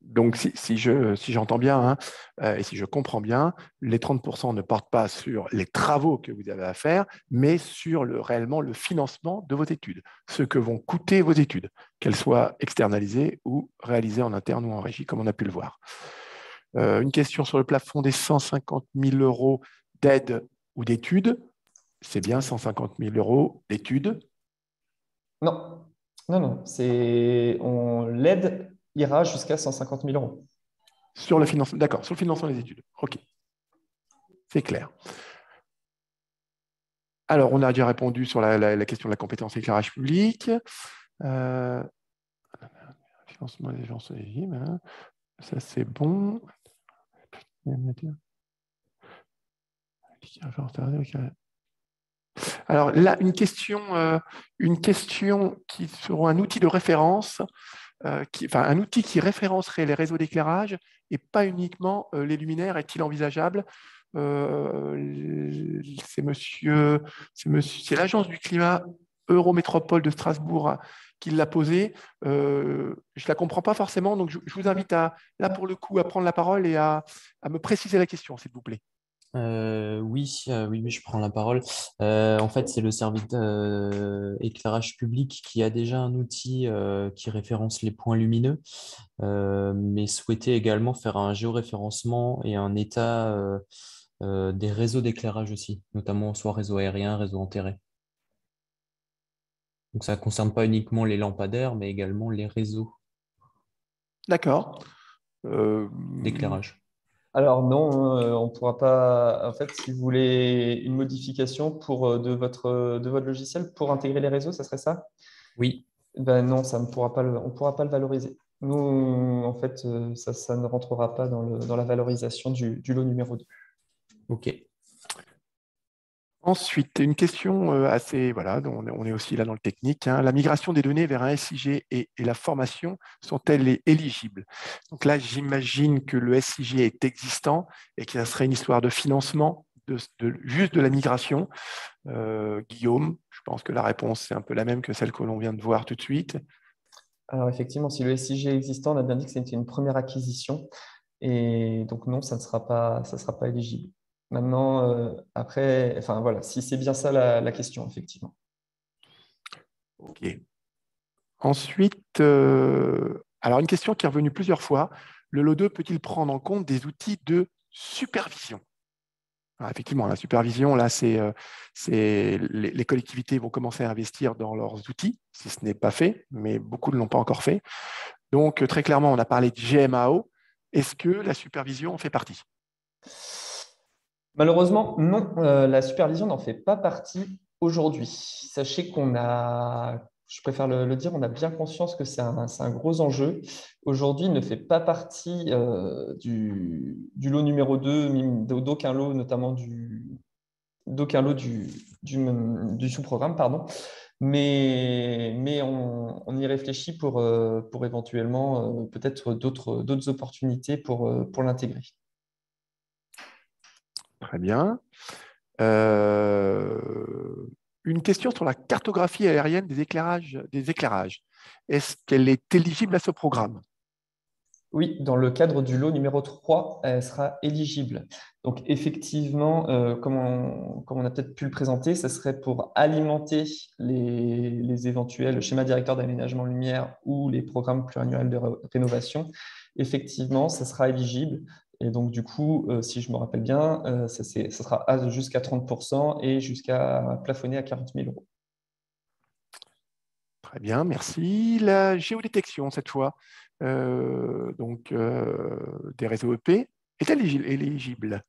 Donc, si j'entends bien et si je comprends bien, les 30% ne portent pas sur les travaux que vous avez à faire, mais sur réellement le financement de vos études, ce que vont coûter vos études, qu'elles soient externalisées ou réalisées en interne ou en régie, comme on a pu le voir. Une question sur le plafond des 150 000 euros d'aide ou d'études. C'est bien 150 000 euros d'études? Non, non, non. L'aide ira jusqu'à 150 000 euros. Sur le financement, d'accord, sur le financement des études. OK, c'est clair. Alors, on a déjà répondu sur la question de la compétence éclairage public. Financement des agences éligibles, ça c'est bon. Alors là, une question qui sera un outil de référence, un outil qui référencerait les réseaux d'éclairage et pas uniquement les luminaires. Est-il envisageable? C'est l'Agence du climat Eurométropole de Strasbourg qui l'a posé. Je ne la comprends pas forcément, donc je vous invite là pour le coup à prendre la parole et à me préciser la question, s'il vous plaît. Oui, je prends la parole. En fait, c'est le service éclairage public qui a déjà un outil qui référence les points lumineux, mais souhaitait également faire un géoréférencement et un état des réseaux d'éclairage aussi, notamment soit réseau aérien, réseau enterré. Donc ça ne concerne pas uniquement les lampadaires, mais également les réseaux D'accord. d'éclairage. Alors non, on ne pourra pas. En fait, si vous voulez une modification de votre logiciel pour intégrer les réseaux, ça serait ça? Oui, Ben non, ça ne pourra pas on ne pourra pas le valoriser. Nous, en fait, ça ne rentrera pas dans la valorisation du lot numéro 2. Ok. Ensuite, une question assez, voilà, on est aussi là dans le technique, hein. La migration des données vers un SIG et la formation sont-elles éligibles? Donc là, j'imagine que le SIG est existant et que ça serait une histoire de financement, juste de la migration. Guillaume, je pense que la réponse c'est un peu la même que celle que l'on vient de voir tout de suite. Alors effectivement, si le SIG est existant, on a bien dit que c'était une première acquisition. Et donc non, ça sera pas éligible. Maintenant, après, enfin voilà, si c'est bien ça la question, effectivement. Ok. Ensuite, alors une question qui est revenue plusieurs fois, le lot 2 peut-il prendre en compte des outils de supervision? Alors, effectivement, la supervision, là, les collectivités vont commencer à investir dans leurs outils, si ce n'est pas fait, mais beaucoup ne l'ont pas encore fait. Donc, très clairement, on a parlé de GMAO. Est-ce que la supervision en fait partie? Malheureusement, non, la supervision n'en fait pas partie aujourd'hui. Sachez qu'on a, je préfère le dire, on a bien conscience que c'est un gros enjeu. Aujourd'hui, il ne fait pas partie du lot numéro 2, d'aucun lot, notamment d'aucun lot du sous-programme, pardon. Mais on y réfléchit pour éventuellement peut-être d'autres opportunités pour l'intégrer. Très bien. Euh, une question sur la cartographie aérienne des éclairages. Est-ce qu'elle est éligible à ce programme? Oui, dans le cadre du lot numéro 3, elle sera éligible. Donc effectivement, comme on a peut-être pu le présenter, ce serait pour alimenter les éventuels schémas directeurs d'aménagement lumière ou les programmes pluriannuels de rénovation. Effectivement, ça sera éligible. Et donc du coup, si je me rappelle bien, ça sera jusqu'à 30% et jusqu'à plafonner à 40 000 euros. Très bien, merci. La géodétection, cette fois, des réseaux EP, est-elle éligible?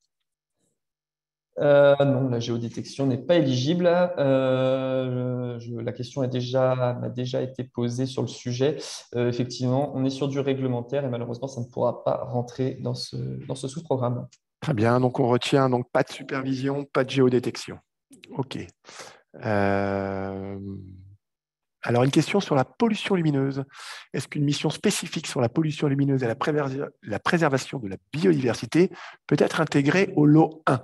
Non, la géodétection n'est pas éligible. La question m'a déjà été posée sur le sujet. Effectivement, on est sur du réglementaire et malheureusement, ça ne pourra pas rentrer dans ce sous-programme. Très bien, donc on retient donc pas de supervision, pas de géodétection. OK. Euh, Alors, une question sur la pollution lumineuse. Est-ce qu'une mission spécifique sur la pollution lumineuse et la préservation de la biodiversité peut être intégrée au lot 1?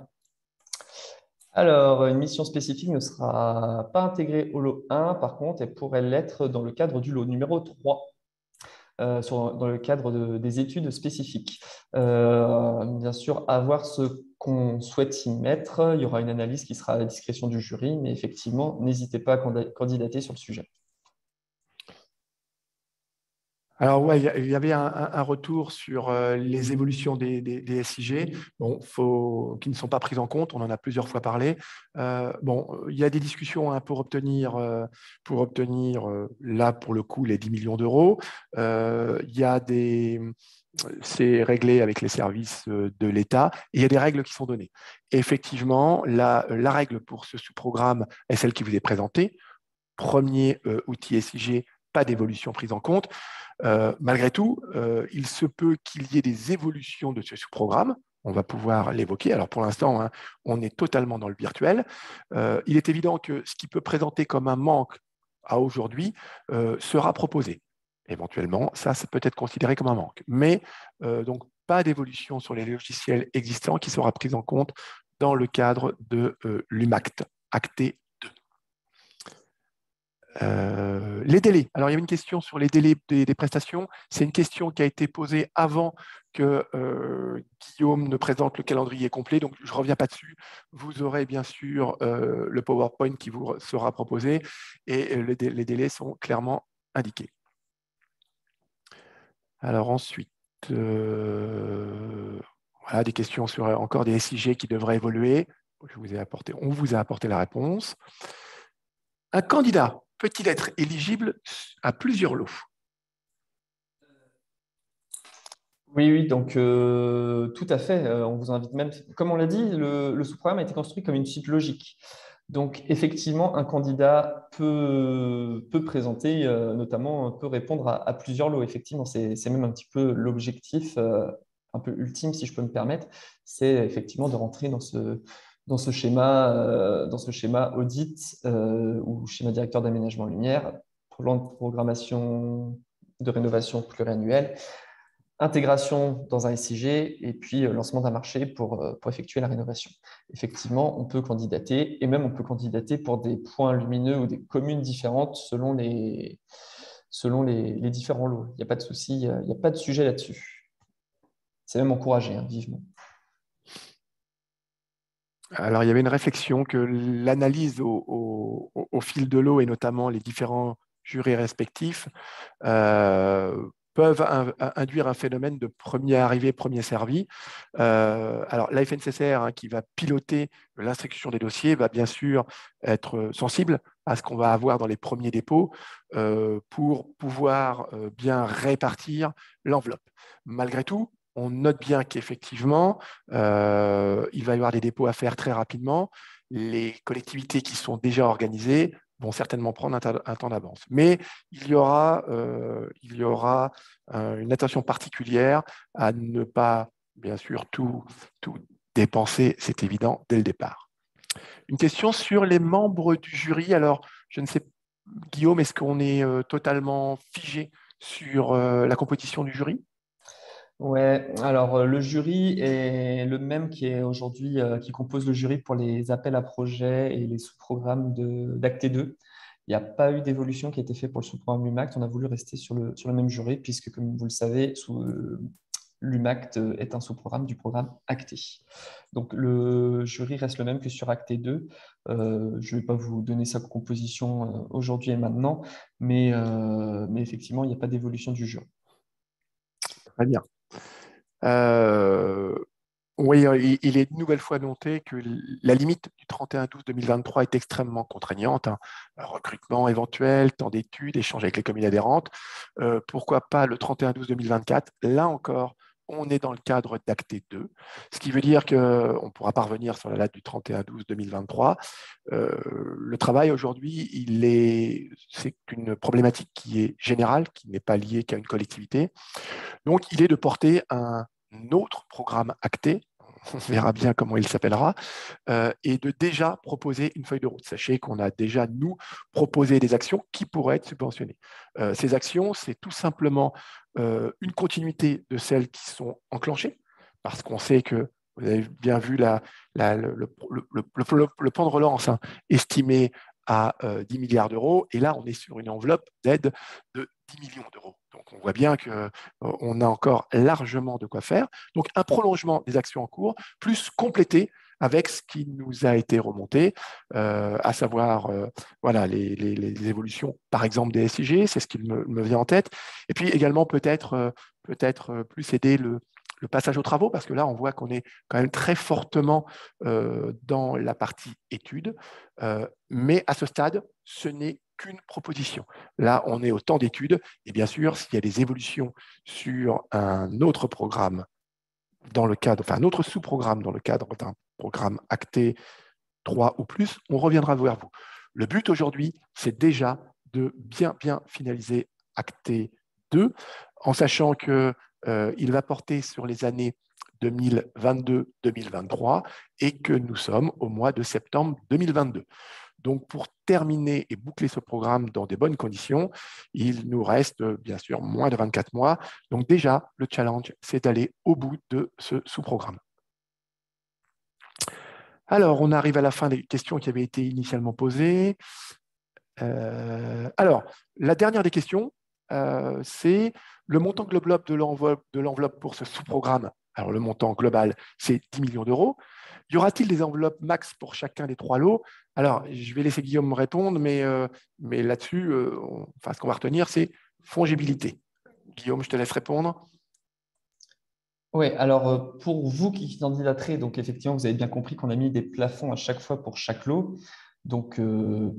Alors, une mission spécifique ne sera pas intégrée au lot 1, par contre, elle pourrait l'être dans le cadre du lot numéro 3. Dans le cadre des études spécifiques. Bien sûr, à voir ce qu'on souhaite y mettre. Il y aura une analyse qui sera à la discrétion du jury, mais effectivement, n'hésitez pas à candidater sur le sujet. Alors, ouais, il y avait un retour sur les évolutions des SIG, bon, qui ne sont pas prises en compte. On en a plusieurs fois parlé. Bon, il y a des discussions, hein, pour obtenir là, pour le coup, les 10 millions d'euros. Il y a c'est réglé avec les services de l'État et il y a des règles qui sont données. Et effectivement, la règle pour ce sous-programme est celle qui vous est présentée. Premier outil SIG, pas d'évolution prise en compte. Malgré tout, il se peut qu'il y ait des évolutions de ce sous-programme. On va pouvoir l'évoquer. Alors pour l'instant, hein, on est totalement dans le virtuel. Il est évident que ce qui peut présenter comme un manque à aujourd'hui sera proposé. Éventuellement, ça peut être considéré comme un manque. Mais donc, pas d'évolution sur les logiciels existants qui sera prise en compte dans le cadre de l'UMACT, acté. Les délais. Alors, il y a une question sur les délais des prestations. C'est une question qui a été posée avant que Guillaume ne présente le calendrier complet. Donc, je ne reviens pas dessus. Vous aurez bien sûr le PowerPoint qui vous sera proposé et les délais sont clairement indiqués. Alors ensuite, voilà des questions sur encore des SIG qui devraient évoluer. On vous a apporté la réponse. Un candidat peut-il être éligible à plusieurs lots? Oui, oui, donc tout à fait. On vous invite même, comme on l'a dit, le sous-programme a été construit comme une suite logique. Donc, effectivement, un candidat peut présenter, notamment peut répondre à plusieurs lots. Effectivement, c'est même un petit peu l'objectif un peu ultime, si je peux me permettre, c'est effectivement de rentrer dans ce schéma audit ou schéma directeur d'aménagement lumière, plan de programmation de rénovation pluriannuelle, intégration dans un SIG et puis lancement d'un marché pour effectuer la rénovation. Effectivement, on peut candidater et même on peut candidater pour des points lumineux ou des communes différentes selon les différents lots. Il n'y a pas de souci, il n'y a pas de sujet là-dessus. C'est même encouragé, hein, vivement. Alors, il y avait une réflexion que l'analyse au fil de l'eau et notamment les différents jurys respectifs peuvent induire un phénomène de premier arrivé, premier servi. Alors, la FNCCR, hein, qui va piloter l'instruction des dossiers, va bien sûr être sensible à ce qu'on va avoir dans les premiers dépôts pour pouvoir bien répartir l'enveloppe. Malgré tout, on note bien qu'effectivement, il va y avoir des dépôts à faire très rapidement. Les collectivités qui sont déjà organisées vont certainement prendre un temps d'avance. Mais il y aura une attention particulière à ne pas, bien sûr, tout dépenser, c'est évident, dès le départ. Une question sur les membres du jury. Alors, je ne sais, Guillaume, est-ce qu'on est totalement figé sur la composition du jury? Ouais, alors le jury est le même qui est aujourd'hui, qui compose le jury pour les appels à projets et les sous-programmes d'Acte 2. Il n'y a pas eu d'évolution qui a été faite pour le sous-programme LUMACT. On a voulu rester sur le même jury puisque, comme vous le savez, l'UMACT est un sous-programme du programme Acte. Donc le jury reste le même que sur Acte 2. Je ne vais pas vous donner sa composition aujourd'hui et maintenant, mais effectivement, il n'y a pas d'évolution du jury. Très bien. Oui, il est une nouvelle fois noté que la limite du 31/12/2023 est extrêmement contraignante, hein. Recrutement éventuel, temps d'études, échange avec les communes adhérentes. Pourquoi pas le 31/12/2024? Là encore, on est dans le cadre d'Acte 2, ce qui veut dire qu'on ne pourra pas revenir sur la date du 31/12/2023. Le travail aujourd'hui, c'est une problématique qui est générale, qui n'est pas liée qu'à une collectivité. Donc, il est de porter un autre programme acté, on verra bien comment il s'appellera, et de déjà proposer une feuille de route. Sachez qu'on a déjà, nous, proposé des actions qui pourraient être subventionnées. Ces actions, c'est tout simplement une continuité de celles qui sont enclenchées, parce qu'on sait que, vous avez bien vu le plan de relance, hein, estimé à 10 milliards d'euros, et là, on est sur une enveloppe d'aide de 10 millions d'euros. Donc, on voit bien qu'on a encore largement de quoi faire. Donc, un prolongement des actions en cours, plus complété avec ce qui nous a été remonté, à savoir voilà, les évolutions, par exemple, des SIG, c'est ce qui me vient en tête. Et puis également, peut-être plus aider le passage aux travaux, parce que là, on voit qu'on est quand même très fortement dans la partie études. Mais à ce stade, ce n'est qu'une proposition. Là, on est au temps d'études. Et bien sûr, s'il y a des évolutions sur un autre programme dans le cadre, enfin un autre sous-programme dans le cadre d'un programme acté 3 ou plus, on reviendra vers vous. Le but aujourd'hui, c'est déjà de bien finaliser acté 2, en sachant qu'il va porter sur les années 2022-2023 et que nous sommes au mois de septembre 2022. Donc, pour terminer et boucler ce programme dans des bonnes conditions, il nous reste bien sûr moins de 24 mois. Donc déjà, le challenge, c'est d'aller au bout de ce sous-programme. Alors, on arrive à la fin des questions qui avaient été initialement posées. Alors, la dernière des questions, c'est le montant global de l'enveloppe pour ce sous-programme. Alors, le montant global, c'est 10 millions d'euros. Y aura-t-il des enveloppes max pour chacun des 3 lots? Alors, je vais laisser Guillaume me répondre, mais là-dessus, ce qu'on va retenir, c'est fongibilité. Guillaume, je te laisse répondre. Oui, alors pour vous qui candidaterez, donc effectivement, vous avez bien compris qu'on a mis des plafonds à chaque fois pour chaque lot. Donc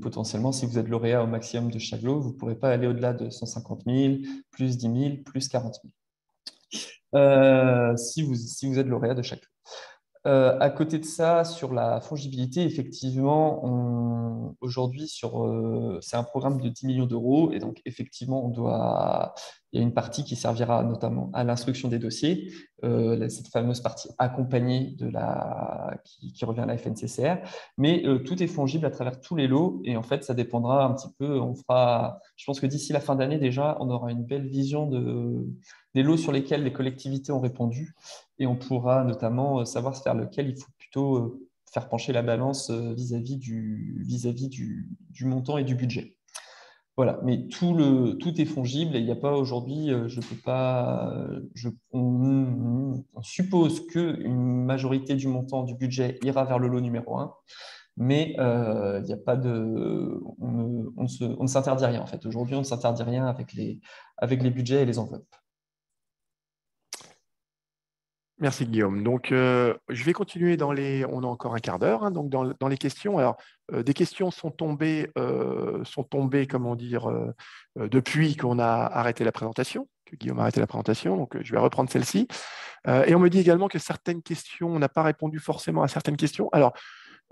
potentiellement, si vous êtes lauréat au maximum de chaque lot, vous ne pourrez pas aller au-delà de 150 000, plus 10 000, plus 40 000. Si vous êtes lauréat de chaque lot. À côté de ça, sur la fongibilité, effectivement, aujourd'hui, c'est un programme de 10 millions d'euros. Et donc, effectivement, il y a une partie qui servira notamment à l'instruction des dossiers, cette fameuse partie accompagnée qui revient à la FNCCR. Mais tout est fongible à travers tous les lots. Et en fait, ça dépendra un petit peu. Je pense que d'ici la fin d'année, déjà, on aura une belle vision des lots sur lesquels les collectivités ont répondu et on pourra notamment savoir vers lequel il faut plutôt faire pencher la balance vis-à-vis du montant et du budget. Voilà, mais tout est fongible et il n'y a pas aujourd'hui, je peux pas, on suppose qu'une majorité du montant du budget ira vers le lot numéro 1, mais il n'y a pas on ne s'interdit rien en fait. Aujourd'hui, on ne s'interdit rien avec les budgets et les enveloppes. Merci Guillaume. Donc, je vais continuer on a encore un quart d'heure, hein, donc dans les questions. Alors, des questions sont tombées, comment dire, depuis qu'on a arrêté la présentation, que Guillaume a arrêté la présentation. Donc, je vais reprendre celle-ci. Et on me dit également que certaines questions, on n'a pas répondu forcément à certaines questions. Alors,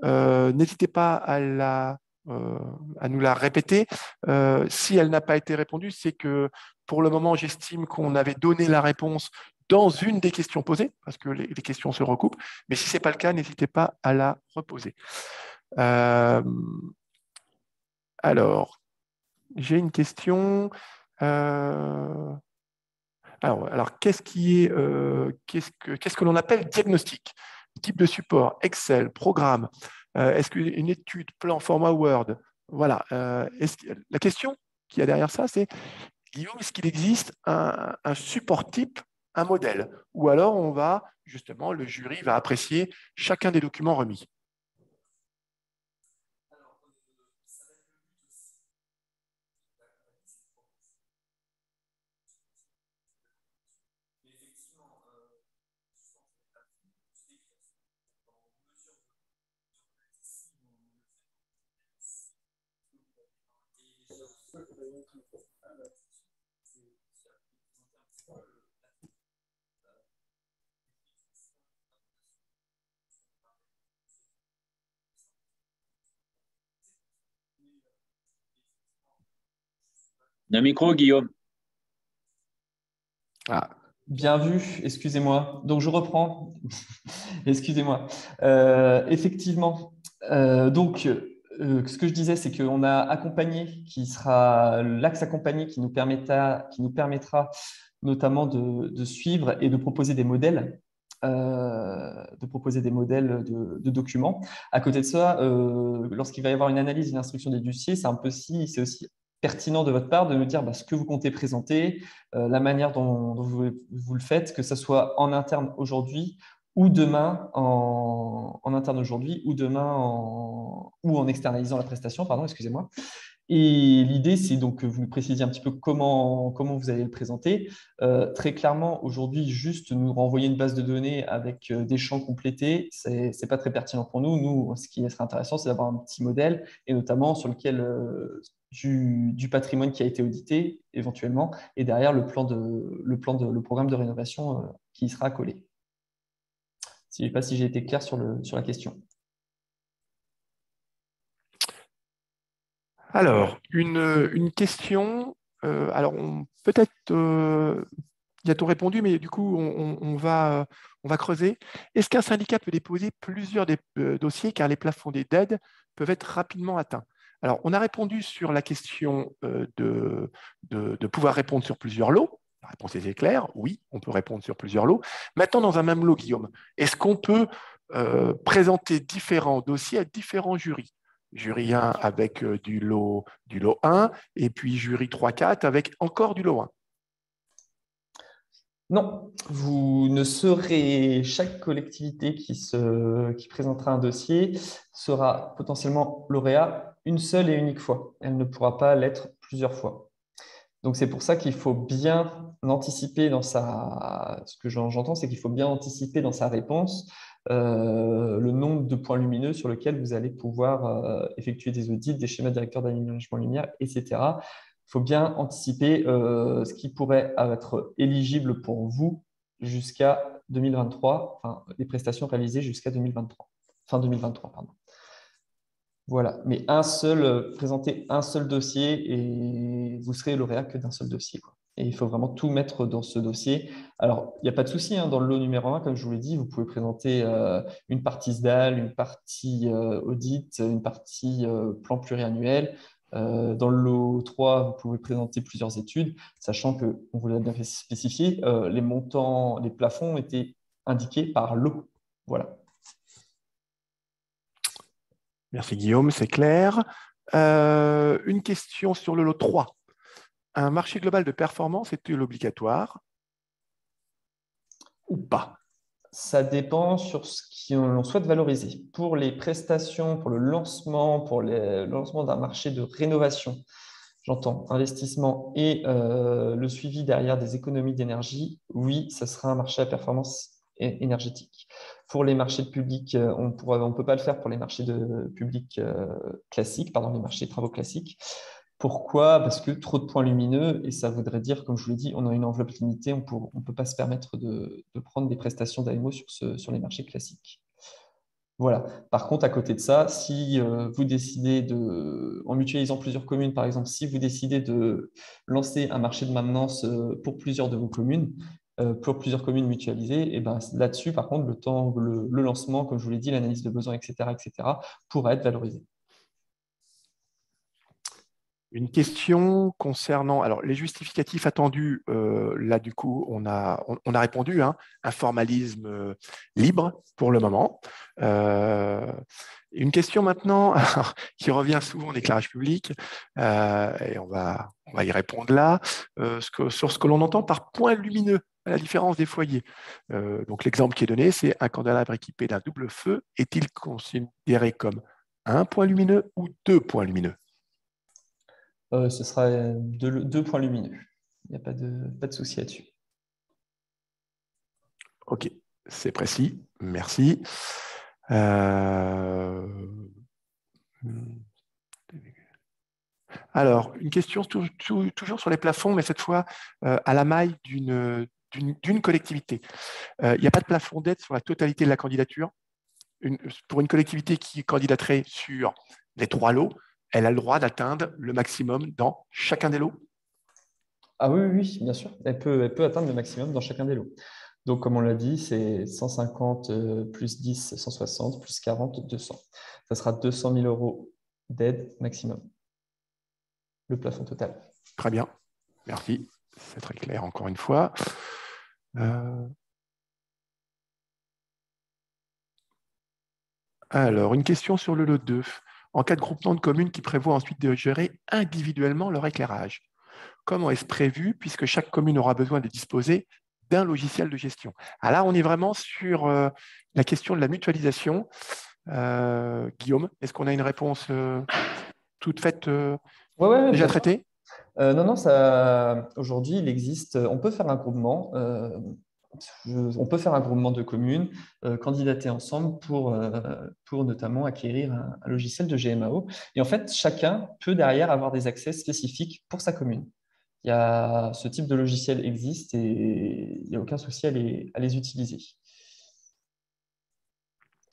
n'hésitez pas à nous la répéter. Si elle n'a pas été répondue, c'est que pour le moment, j'estime qu'on avait donné la réponse dans une des questions posées, parce que les questions se recoupent. Mais si ce n'est pas le cas, n'hésitez pas à la reposer. Alors, j'ai une question. Alors qu'est-ce que l'on appelle diagnostic? Type de support, Excel, programme, est-ce qu'une étude, plan, format Word? Voilà. La question qu'il y a derrière ça, c'est Guillaume, est-ce qu'il existe un support type, un modèle? Ou alors le jury va apprécier chacun des documents remis. Un micro, Guillaume. Ah. Bien vu, excusez-moi. Donc, je reprends. Excusez-moi. Effectivement, ce que je disais, c'est qu'on a accompagné, qui sera l'axe accompagné qui nous permettra notamment de suivre et de proposer des modèles. De documents. À côté de ça, lorsqu'il va y avoir une analyse, une instruction des dossiers, c'est aussi pertinent de votre part de nous dire ce que vous comptez présenter, la manière dont vous le faites, que ce soit en interne aujourd'hui ou demain en interne aujourd'hui ou demain ou en externalisant la prestation, pardon, excusez-moi. Et l'idée, c'est donc que vous nous précisiez un petit peu comment vous allez le présenter. Très clairement, aujourd'hui, juste nous renvoyer une base de données avec des champs complétés, c'est pas très pertinent pour nous. Nous, ce qui serait intéressant, c'est d'avoir un petit modèle, et notamment sur lequel du patrimoine qui a été audité, éventuellement, et derrière le programme de rénovation qui y sera collé. Je ne sais pas si j'ai été clair sur la question. Alors, une question. Alors, peut-être y a-t-on répondu, mais du coup, on va creuser. Est-ce qu'un syndicat peut déposer plusieurs dossiers car les plafonds des DED peuvent être rapidement atteints? Alors, on a répondu sur la question de pouvoir répondre sur plusieurs lots. La réponse est claire, oui, on peut répondre sur plusieurs lots. Maintenant, dans un même lot, Guillaume, est-ce qu'on peut présenter différents dossiers à différents jurys? Jury 1 avec du lot 1, et puis jury 3-4 avec encore du lot 1. Non, chaque collectivité qui présentera un dossier sera potentiellement lauréat une seule et unique fois. Elle ne pourra pas l'être plusieurs fois. Donc, c'est pour ça qu'il faut bien anticiper ce que j'entends, c'est qu'il faut bien anticiper dans sa réponse le nombre de points lumineux sur lesquels vous allez pouvoir effectuer des audits, des schémas directeurs d'aménagement lumière, etc. Il faut bien anticiper ce qui pourrait être éligible pour vous jusqu'à 2023, enfin, les prestations réalisées jusqu'à 2023, fin 2023, pardon. Voilà, mais présenter un seul dossier et vous serez lauréat que d'un seul dossier, quoi. Et il faut vraiment tout mettre dans ce dossier. Alors, il n'y a pas de souci, hein, dans le lot numéro 1, comme je vous l'ai dit, vous pouvez présenter une partie SDAL, une partie audit, une partie plan pluriannuel. Dans le lot 3, vous pouvez présenter plusieurs études, sachant que, on vous l'a bien spécifié, les montants, les plafonds étaient indiqués par lot. Voilà. Merci Guillaume, c'est clair. Une question sur le lot 3. Un marché global de performance est-il obligatoire ou pas? Ça dépend sur ce qu'on souhaite valoriser. Pour les prestations, pour le lancement d'un marché de rénovation, j'entends investissement et le suivi derrière des économies d'énergie, oui, ça sera un marché à performance énergétique. Pour les marchés de public, on ne peut pas le faire pour les marchés de public classiques, pardon, les marchés de travaux classiques. Pourquoi? Parce que trop de points lumineux, et ça voudrait dire, comme je vous l'ai dit, on a une enveloppe limitée, on ne peut pas se permettre de prendre des prestations d'AMO sur les marchés classiques. Voilà. Par contre, à côté de ça, si vous décidez en mutualisant plusieurs communes, par exemple, si vous décidez de lancer un marché de maintenance pour plusieurs de vos communes, pour plusieurs communes mutualisées, et ben, là-dessus, par contre, le lancement, comme je vous l'ai dit, l'analyse de besoins, etc., pourra être valorisé. Une question concernant alors, les justificatifs attendus. Là, du coup, on a répondu, hein, un formalisme libre pour le moment. Une question maintenant qui revient souvent en éclairage public, et on va y répondre là, sur ce que l'on entend par point lumineux, à la différence des foyers. Donc, l'exemple qui est donné, c'est un candélabre équipé d'un double feu. Est-il considéré comme un point lumineux ou deux points lumineux? Ce sera deux points lumineux. Il n'y a pas de souci là-dessus. Ok, c'est précis. Merci. Alors, une question toujours sur les plafonds, mais cette fois à la maille d'une collectivité. Il n'y a pas de plafond d'aide sur la totalité de la candidature. Pour une collectivité qui candidaterait sur les 3 lots, elle a le droit d'atteindre le maximum dans chacun des lots? Ah oui, bien sûr. Elle peut atteindre le maximum dans chacun des lots. Donc, comme on l'a dit, c'est 150 plus 10, 160, plus 40, 200. Ça sera 200 000 € d'aide maximum, le plafond total. Très bien, merci. C'est très clair encore une fois. Alors, une question sur le lot 2. En cas de groupement de communes qui prévoit ensuite de gérer individuellement leur éclairage, comment est-ce prévu puisque chaque commune aura besoin de disposer d'un logiciel de gestion? Alors là, on est vraiment sur la question de la mutualisation. Guillaume, est-ce qu'on a une réponse toute faite, Ouais, déjà traitée? Non, aujourd'hui, il existe, on peut faire un groupement. On peut faire un groupement de communes, candidater ensemble pour notamment acquérir un logiciel de GMAO. Et en fait, chacun peut derrière avoir des accès spécifiques pour sa commune. Ce type de logiciel existe et il n'y a aucun souci à les utiliser.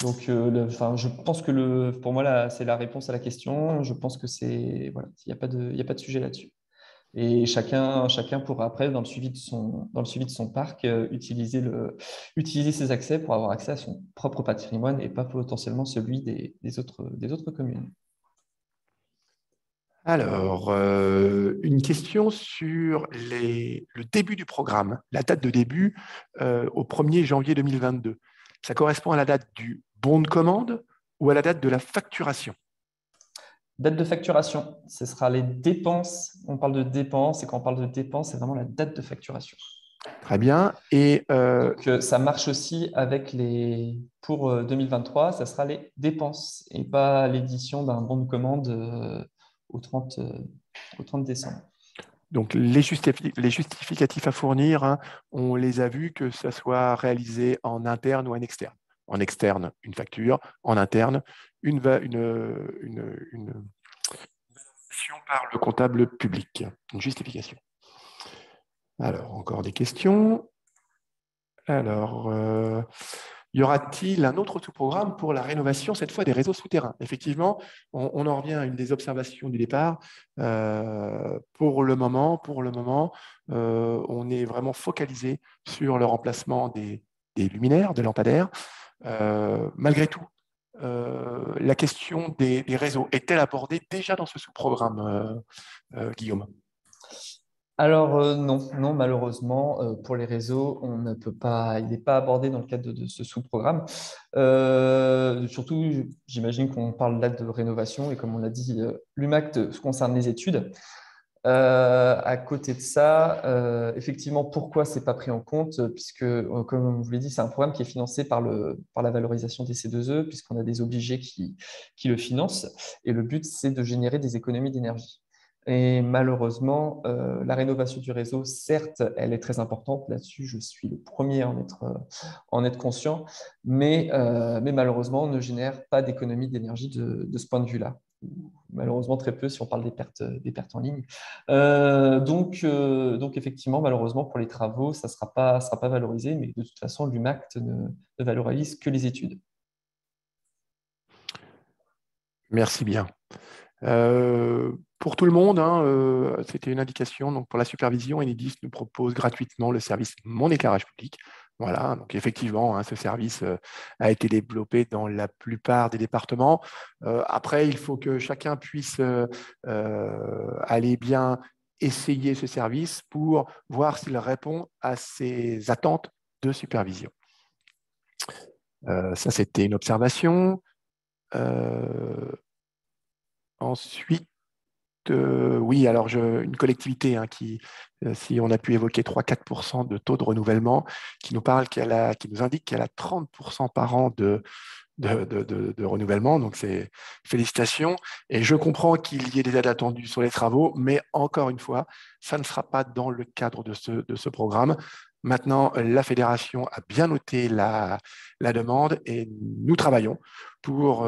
Donc, je pense que pour moi, là, c'est la réponse à la question. Je pense que il n'y a pas de sujet là-dessus. Et chacun pourra après, dans le suivi de son parc, utiliser ses accès pour avoir accès à son propre patrimoine et pas potentiellement celui des autres communes. Alors, une question sur le début du programme, la date de début au 1er janvier 2022. Ça correspond à la date du bon de commande ou à la date de la facturation? Date de facturation, ce sera les dépenses. On parle de dépenses et quand on parle de dépenses, c'est vraiment la date de facturation. Très bien. Et donc, ça marche aussi avec pour 2023, ça sera les dépenses et pas l'édition d'un bon de commande au 30 décembre. Donc, les justificatifs à fournir, hein, on les a vus, que ce soit réalisé en interne ou en externe. En externe, une facture. En interne, une validation par le comptable public, une justification. Alors, encore des questions. Alors, y aura-t-il un autre sous-programme pour la rénovation, cette fois des réseaux souterrains? Effectivement, on en revient à une des observations du départ. Pour le moment, on est vraiment focalisé sur le remplacement des luminaires, des lampadaires. Malgré tout, la question des réseaux est-elle abordée déjà dans ce sous-programme, Guillaume? Alors non, non, malheureusement, pour les réseaux, on ne peut pas, il n'est pas abordé dans le cadre de ce sous-programme. Surtout, j'imagine qu'on parle là de rénovation et comme on l'a dit, l'UMACT concerne les études. À côté de ça, effectivement, pourquoi c'est pas pris en compte? Puisque, comme je vous l'ai dit, c'est un programme qui est financé par la valorisation des C2E, puisqu'on a des obligés qui le financent. Et le but, c'est de générer des économies d'énergie. Et malheureusement, la rénovation du réseau, certes, elle est très importante. Là-dessus, je suis le premier à en être conscient. Mais malheureusement, on ne génère pas d'économie d'énergie de ce point de vue-là. Malheureusement, très peu si on parle des pertes en ligne. Donc, effectivement, malheureusement, pour les travaux, ça sera pas valorisé. Mais de toute façon, l'UMACT ne valorise que les études. Merci bien. Pour tout le monde, hein, c'était une indication. Donc pour la supervision, Enedis nous propose gratuitement le service Mon éclairage public. Voilà, donc effectivement, hein, ce service a été développé dans la plupart des départements. Après, il faut que chacun puisse aller bien essayer ce service pour voir s'il répond à ses attentes de supervision. Ça, c'était une observation. Ensuite, oui, alors une collectivité hein, qui, si on a pu évoquer 3-4% de taux de renouvellement, qui nous indique qu'elle a 30% par an de renouvellement. Donc, c'est félicitations. Et je comprends qu'il y ait des aides attendues sur les travaux, mais encore une fois, ça ne sera pas dans le cadre de ce programme. Maintenant, la fédération a bien noté la demande et nous travaillons pour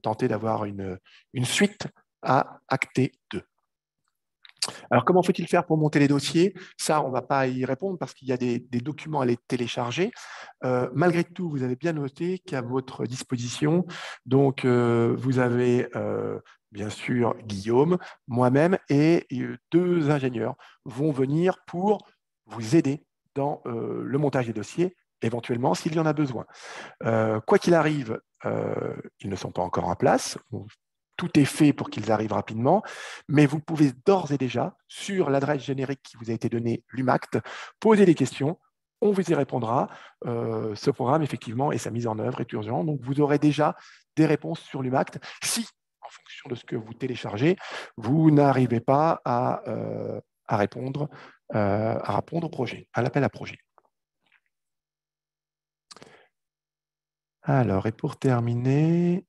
tenter d'avoir une suite à acter 2. Alors, comment faut-il faire pour monter les dossiers? Ça, on ne va pas y répondre parce qu'il y a des documents à les télécharger. Malgré tout, vous avez bien noté qu'à votre disposition, donc, vous avez bien sûr Guillaume, moi-même et 2 ingénieurs vont venir pour vous aider dans le montage des dossiers, éventuellement s'il y en a besoin. Quoi qu'il arrive, ils ne sont pas encore en place. Tout est fait pour qu'ils arrivent rapidement, mais vous pouvez d'ores et déjà, sur l'adresse générique qui vous a été donnée, l'UMACT, poser des questions. On vous y répondra. Ce programme, effectivement, et sa mise en œuvre est urgent. Donc, vous aurez déjà des réponses sur l'UMACT. Si, en fonction de ce que vous téléchargez, vous n'arrivez pas à répondre au projet, à l'appel à projet. Alors, et pour terminer,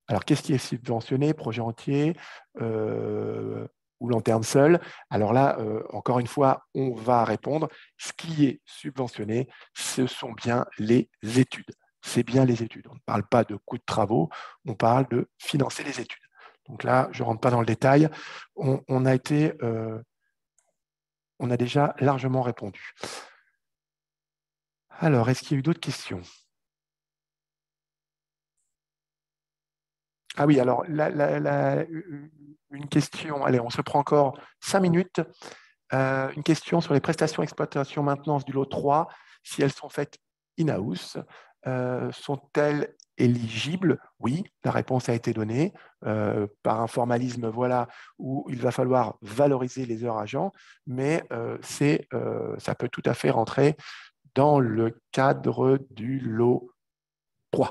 alors qu'est-ce qui est subventionné, projet entier ou lanterne seule? Alors là, encore une fois, on va répondre. Ce qui est subventionné, ce sont bien les études. C'est bien les études. On ne parle pas de coûts de travaux, on parle de financer les études. Donc là, je ne rentre pas dans le détail. On a déjà largement répondu. Alors, est-ce qu'il y a eu d'autres questions? Ah oui, alors une question, allez, on se prend encore 5 minutes. Une question sur les prestations exploitation maintenance du lot 3, si elles sont faites in-house, sont-elles éligibles? Oui, la réponse a été donnée par un formalisme voilà, où il va falloir valoriser les heures agents, mais ça peut tout à fait rentrer dans le cadre du lot 3.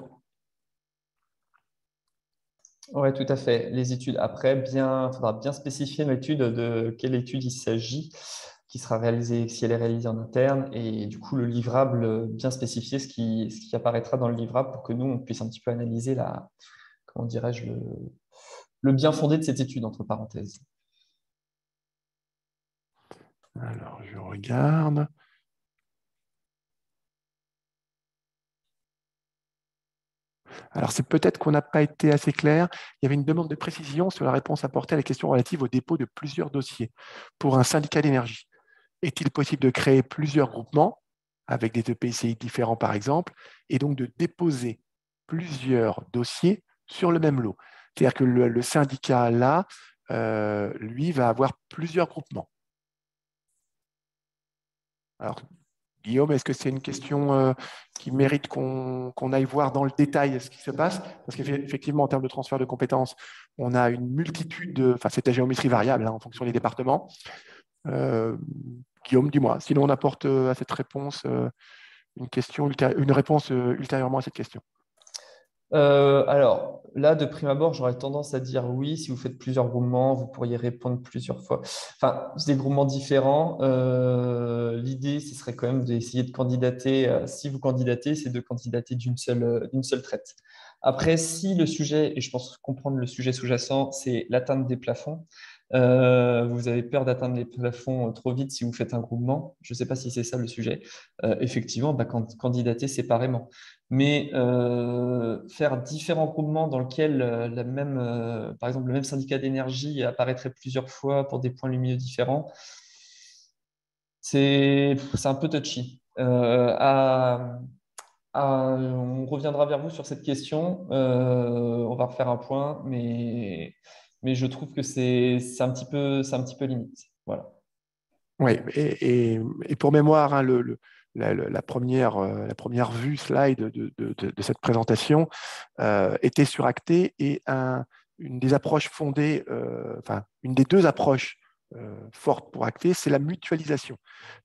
Oui, tout à fait. Les études. Après, il faudra bien spécifier l'étude de quelle étude il s'agit, qui sera réalisée, si elle est réalisée en interne, et du coup, le livrable, bien spécifier ce qui apparaîtra dans le livrable pour que nous, on puisse un petit peu analyser comment dirais-je, le bien fondé de cette étude, entre parenthèses. Alors, je regarde. Alors, c'est peut-être qu'on n'a pas été assez clair. Il y avait une demande de précision sur la réponse apportée à la question relative au dépôt de plusieurs dossiers pour un syndicat d'énergie. Est-il possible de créer plusieurs groupements? avec des EPCI différents par exemple, et donc de déposer plusieurs dossiers sur le même lot. C'est-à-dire que le syndicat là, lui, va avoir plusieurs groupements. Alors, Guillaume, est-ce que c'est une question qui mérite qu'on aille voir dans le détail ce qui se passe? Parce qu'effectivement, en termes de transfert de compétences, on a une multitude enfin, c'est à géométrie variable en fonction des départements. Guillaume, dis-moi, sinon on apporte à cette réponse une réponse ultérieurement à cette question. Alors, là, de prime abord, j'aurais tendance à dire oui. Si vous faites plusieurs groupements, vous pourriez répondre plusieurs fois. Enfin, c'est des groupements différents. L'idée, ce serait quand même d'essayer de candidater. Si vous candidatez, c'est de candidater d'une seule traite. Après, si le sujet, et je pense comprendre le sujet sous-jacent, c'est l'atteinte des plafonds, vous avez peur d'atteindre les plafonds trop vite si vous faites un groupement. Je ne sais pas si c'est ça le sujet. Effectivement, candidater séparément. Mais faire différents groupements dans lesquels par exemple, le même syndicat d'énergie apparaîtrait plusieurs fois pour des points lumineux différents, c'est un peu touchy. On reviendra vers vous sur cette question. On va refaire un point, mais je trouve que c'est un petit peu limite. Voilà. Oui, et pour mémoire, hein, la première vue slide de cette présentation était sur Acté et une des approches fondées, enfin, une des deux approches fortes pour Acté, c'est la mutualisation.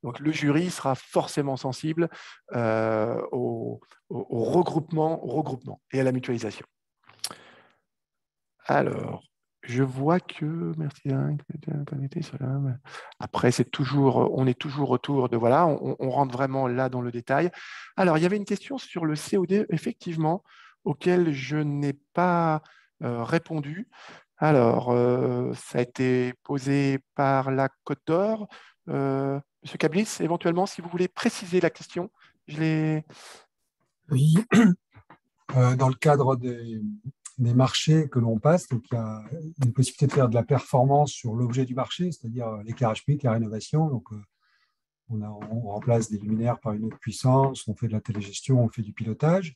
Donc, le jury sera forcément sensible au regroupement et à la mutualisation. Alors, je vois que, merci. Après, on est toujours autour de, voilà, on rentre vraiment là dans le détail. Alors, il y avait une question sur le CO2, effectivement, auquel je n'ai pas répondu. Alors, ça a été posé par la Côte d'Or. Monsieur Cablis, éventuellement, si vous voulez préciser la question, Oui, dans le cadre des marchés que l'on passe, donc il y a une possibilité de faire de la performance sur l'objet du marché, c'est-à-dire l'éclairage public, la rénovation. Donc, on remplace des luminaires par une autre puissance, on fait de la télégestion, on fait du pilotage.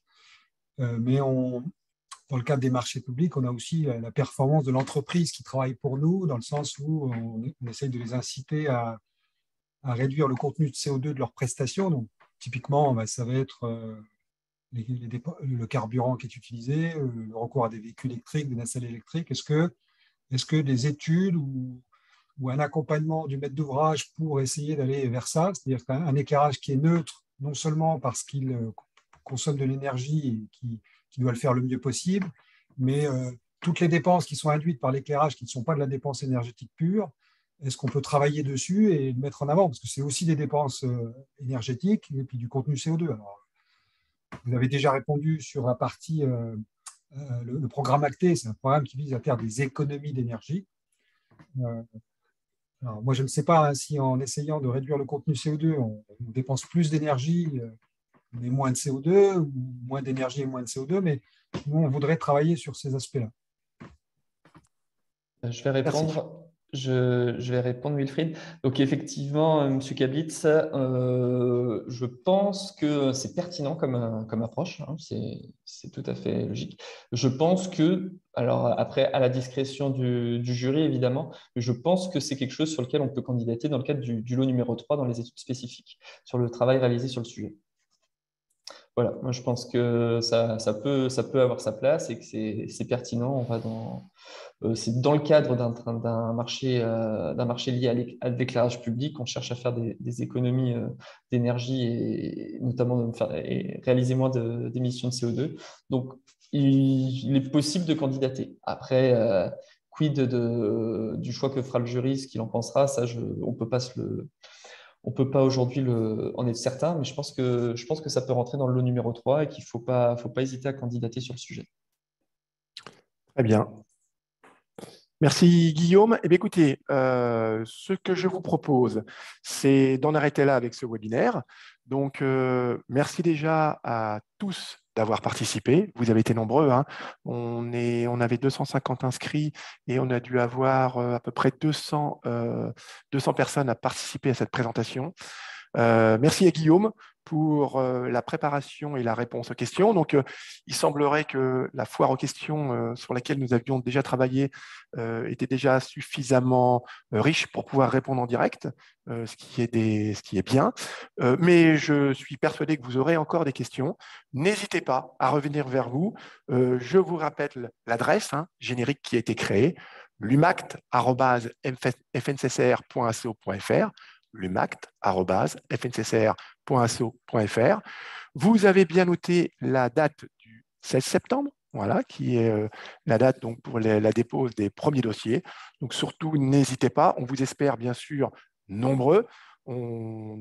Mais dans le cadre des marchés publics, on a aussi la performance de l'entreprise qui travaille pour nous, dans le sens où on essaye de les inciter à réduire le contenu de CO2 de leurs prestations. Donc, typiquement, ça va être le carburant qui est utilisé, le recours à des véhicules électriques, des nacelles électriques. Est-ce que des études ou un accompagnement du maître d'ouvrage pour essayer d'aller vers ça, c'est-à-dire un éclairage qui est neutre, non seulement parce qu'il consomme de l'énergie et qui doit le faire le mieux possible, mais toutes les dépenses qui sont induites par l'éclairage qui ne sont pas de la dépense énergétique pure, est-ce qu'on peut travailler dessus et le mettre en avant? Parce que c'est aussi des dépenses énergétiques et puis du contenu CO2. Alors, vous avez déjà répondu sur la partie, le programme Acté, c'est un programme qui vise à faire des économies d'énergie. Alors, moi, je ne sais pas si en essayant de réduire le contenu CO2, on dépense plus d'énergie, mais moins de CO2, ou moins d'énergie et moins de CO2, mais nous, on voudrait travailler sur ces aspects-là. Je vais répondre. Je vais répondre, Wilfried. Donc, effectivement, M. Kablitz, je pense que c'est pertinent comme approche. Hein, c'est tout à fait logique. Je pense que, alors après, à la discrétion du jury, évidemment, je pense que c'est quelque chose sur lequel on peut candidater dans le cadre du lot numéro 3 dans les études spécifiques, sur le travail réalisé sur le sujet. Voilà, moi je pense que ça peut avoir sa place et que c'est pertinent. On va c'est dans le cadre d'un marché lié à l'éclairage public. On cherche à faire des économies d'énergie et notamment réaliser moins d'émissions de CO2. Donc, il est possible de candidater. Après, quid du choix que fera le jury, ce qu'il en pensera, ça, on peut pas aujourd'hui en être certain, mais je pense que ça peut rentrer dans le lot numéro 3 et qu'il ne faut pas hésiter à candidater sur le sujet. Très bien. Merci Guillaume. Eh bien, écoutez, ce que je vous propose, c'est d'en arrêter là avec ce webinaire. Donc, merci déjà à tous d'avoir participé. Vous avez été nombreux. Hein. On avait 250 inscrits et on a dû avoir à peu près 200 personnes à participer à cette présentation. Merci à Guillaume pour la préparation et la réponse aux questions. Donc, il semblerait que la foire aux questions sur laquelle nous avions déjà travaillé était déjà suffisamment riche pour pouvoir répondre en direct, ce qui est bien. Mais je suis persuadé que vous aurez encore des questions. N'hésitez pas à revenir vers vous. Je vous rappelle l'adresse générique qui a été créée, lumact@fnccr.asso.fr, lumact@fnccr.asso.fr. Vous avez bien noté la date du 16 septembre, voilà, qui est la date donc, pour la dépose des premiers dossiers. Donc surtout, n'hésitez pas. On vous espère bien sûr nombreux. On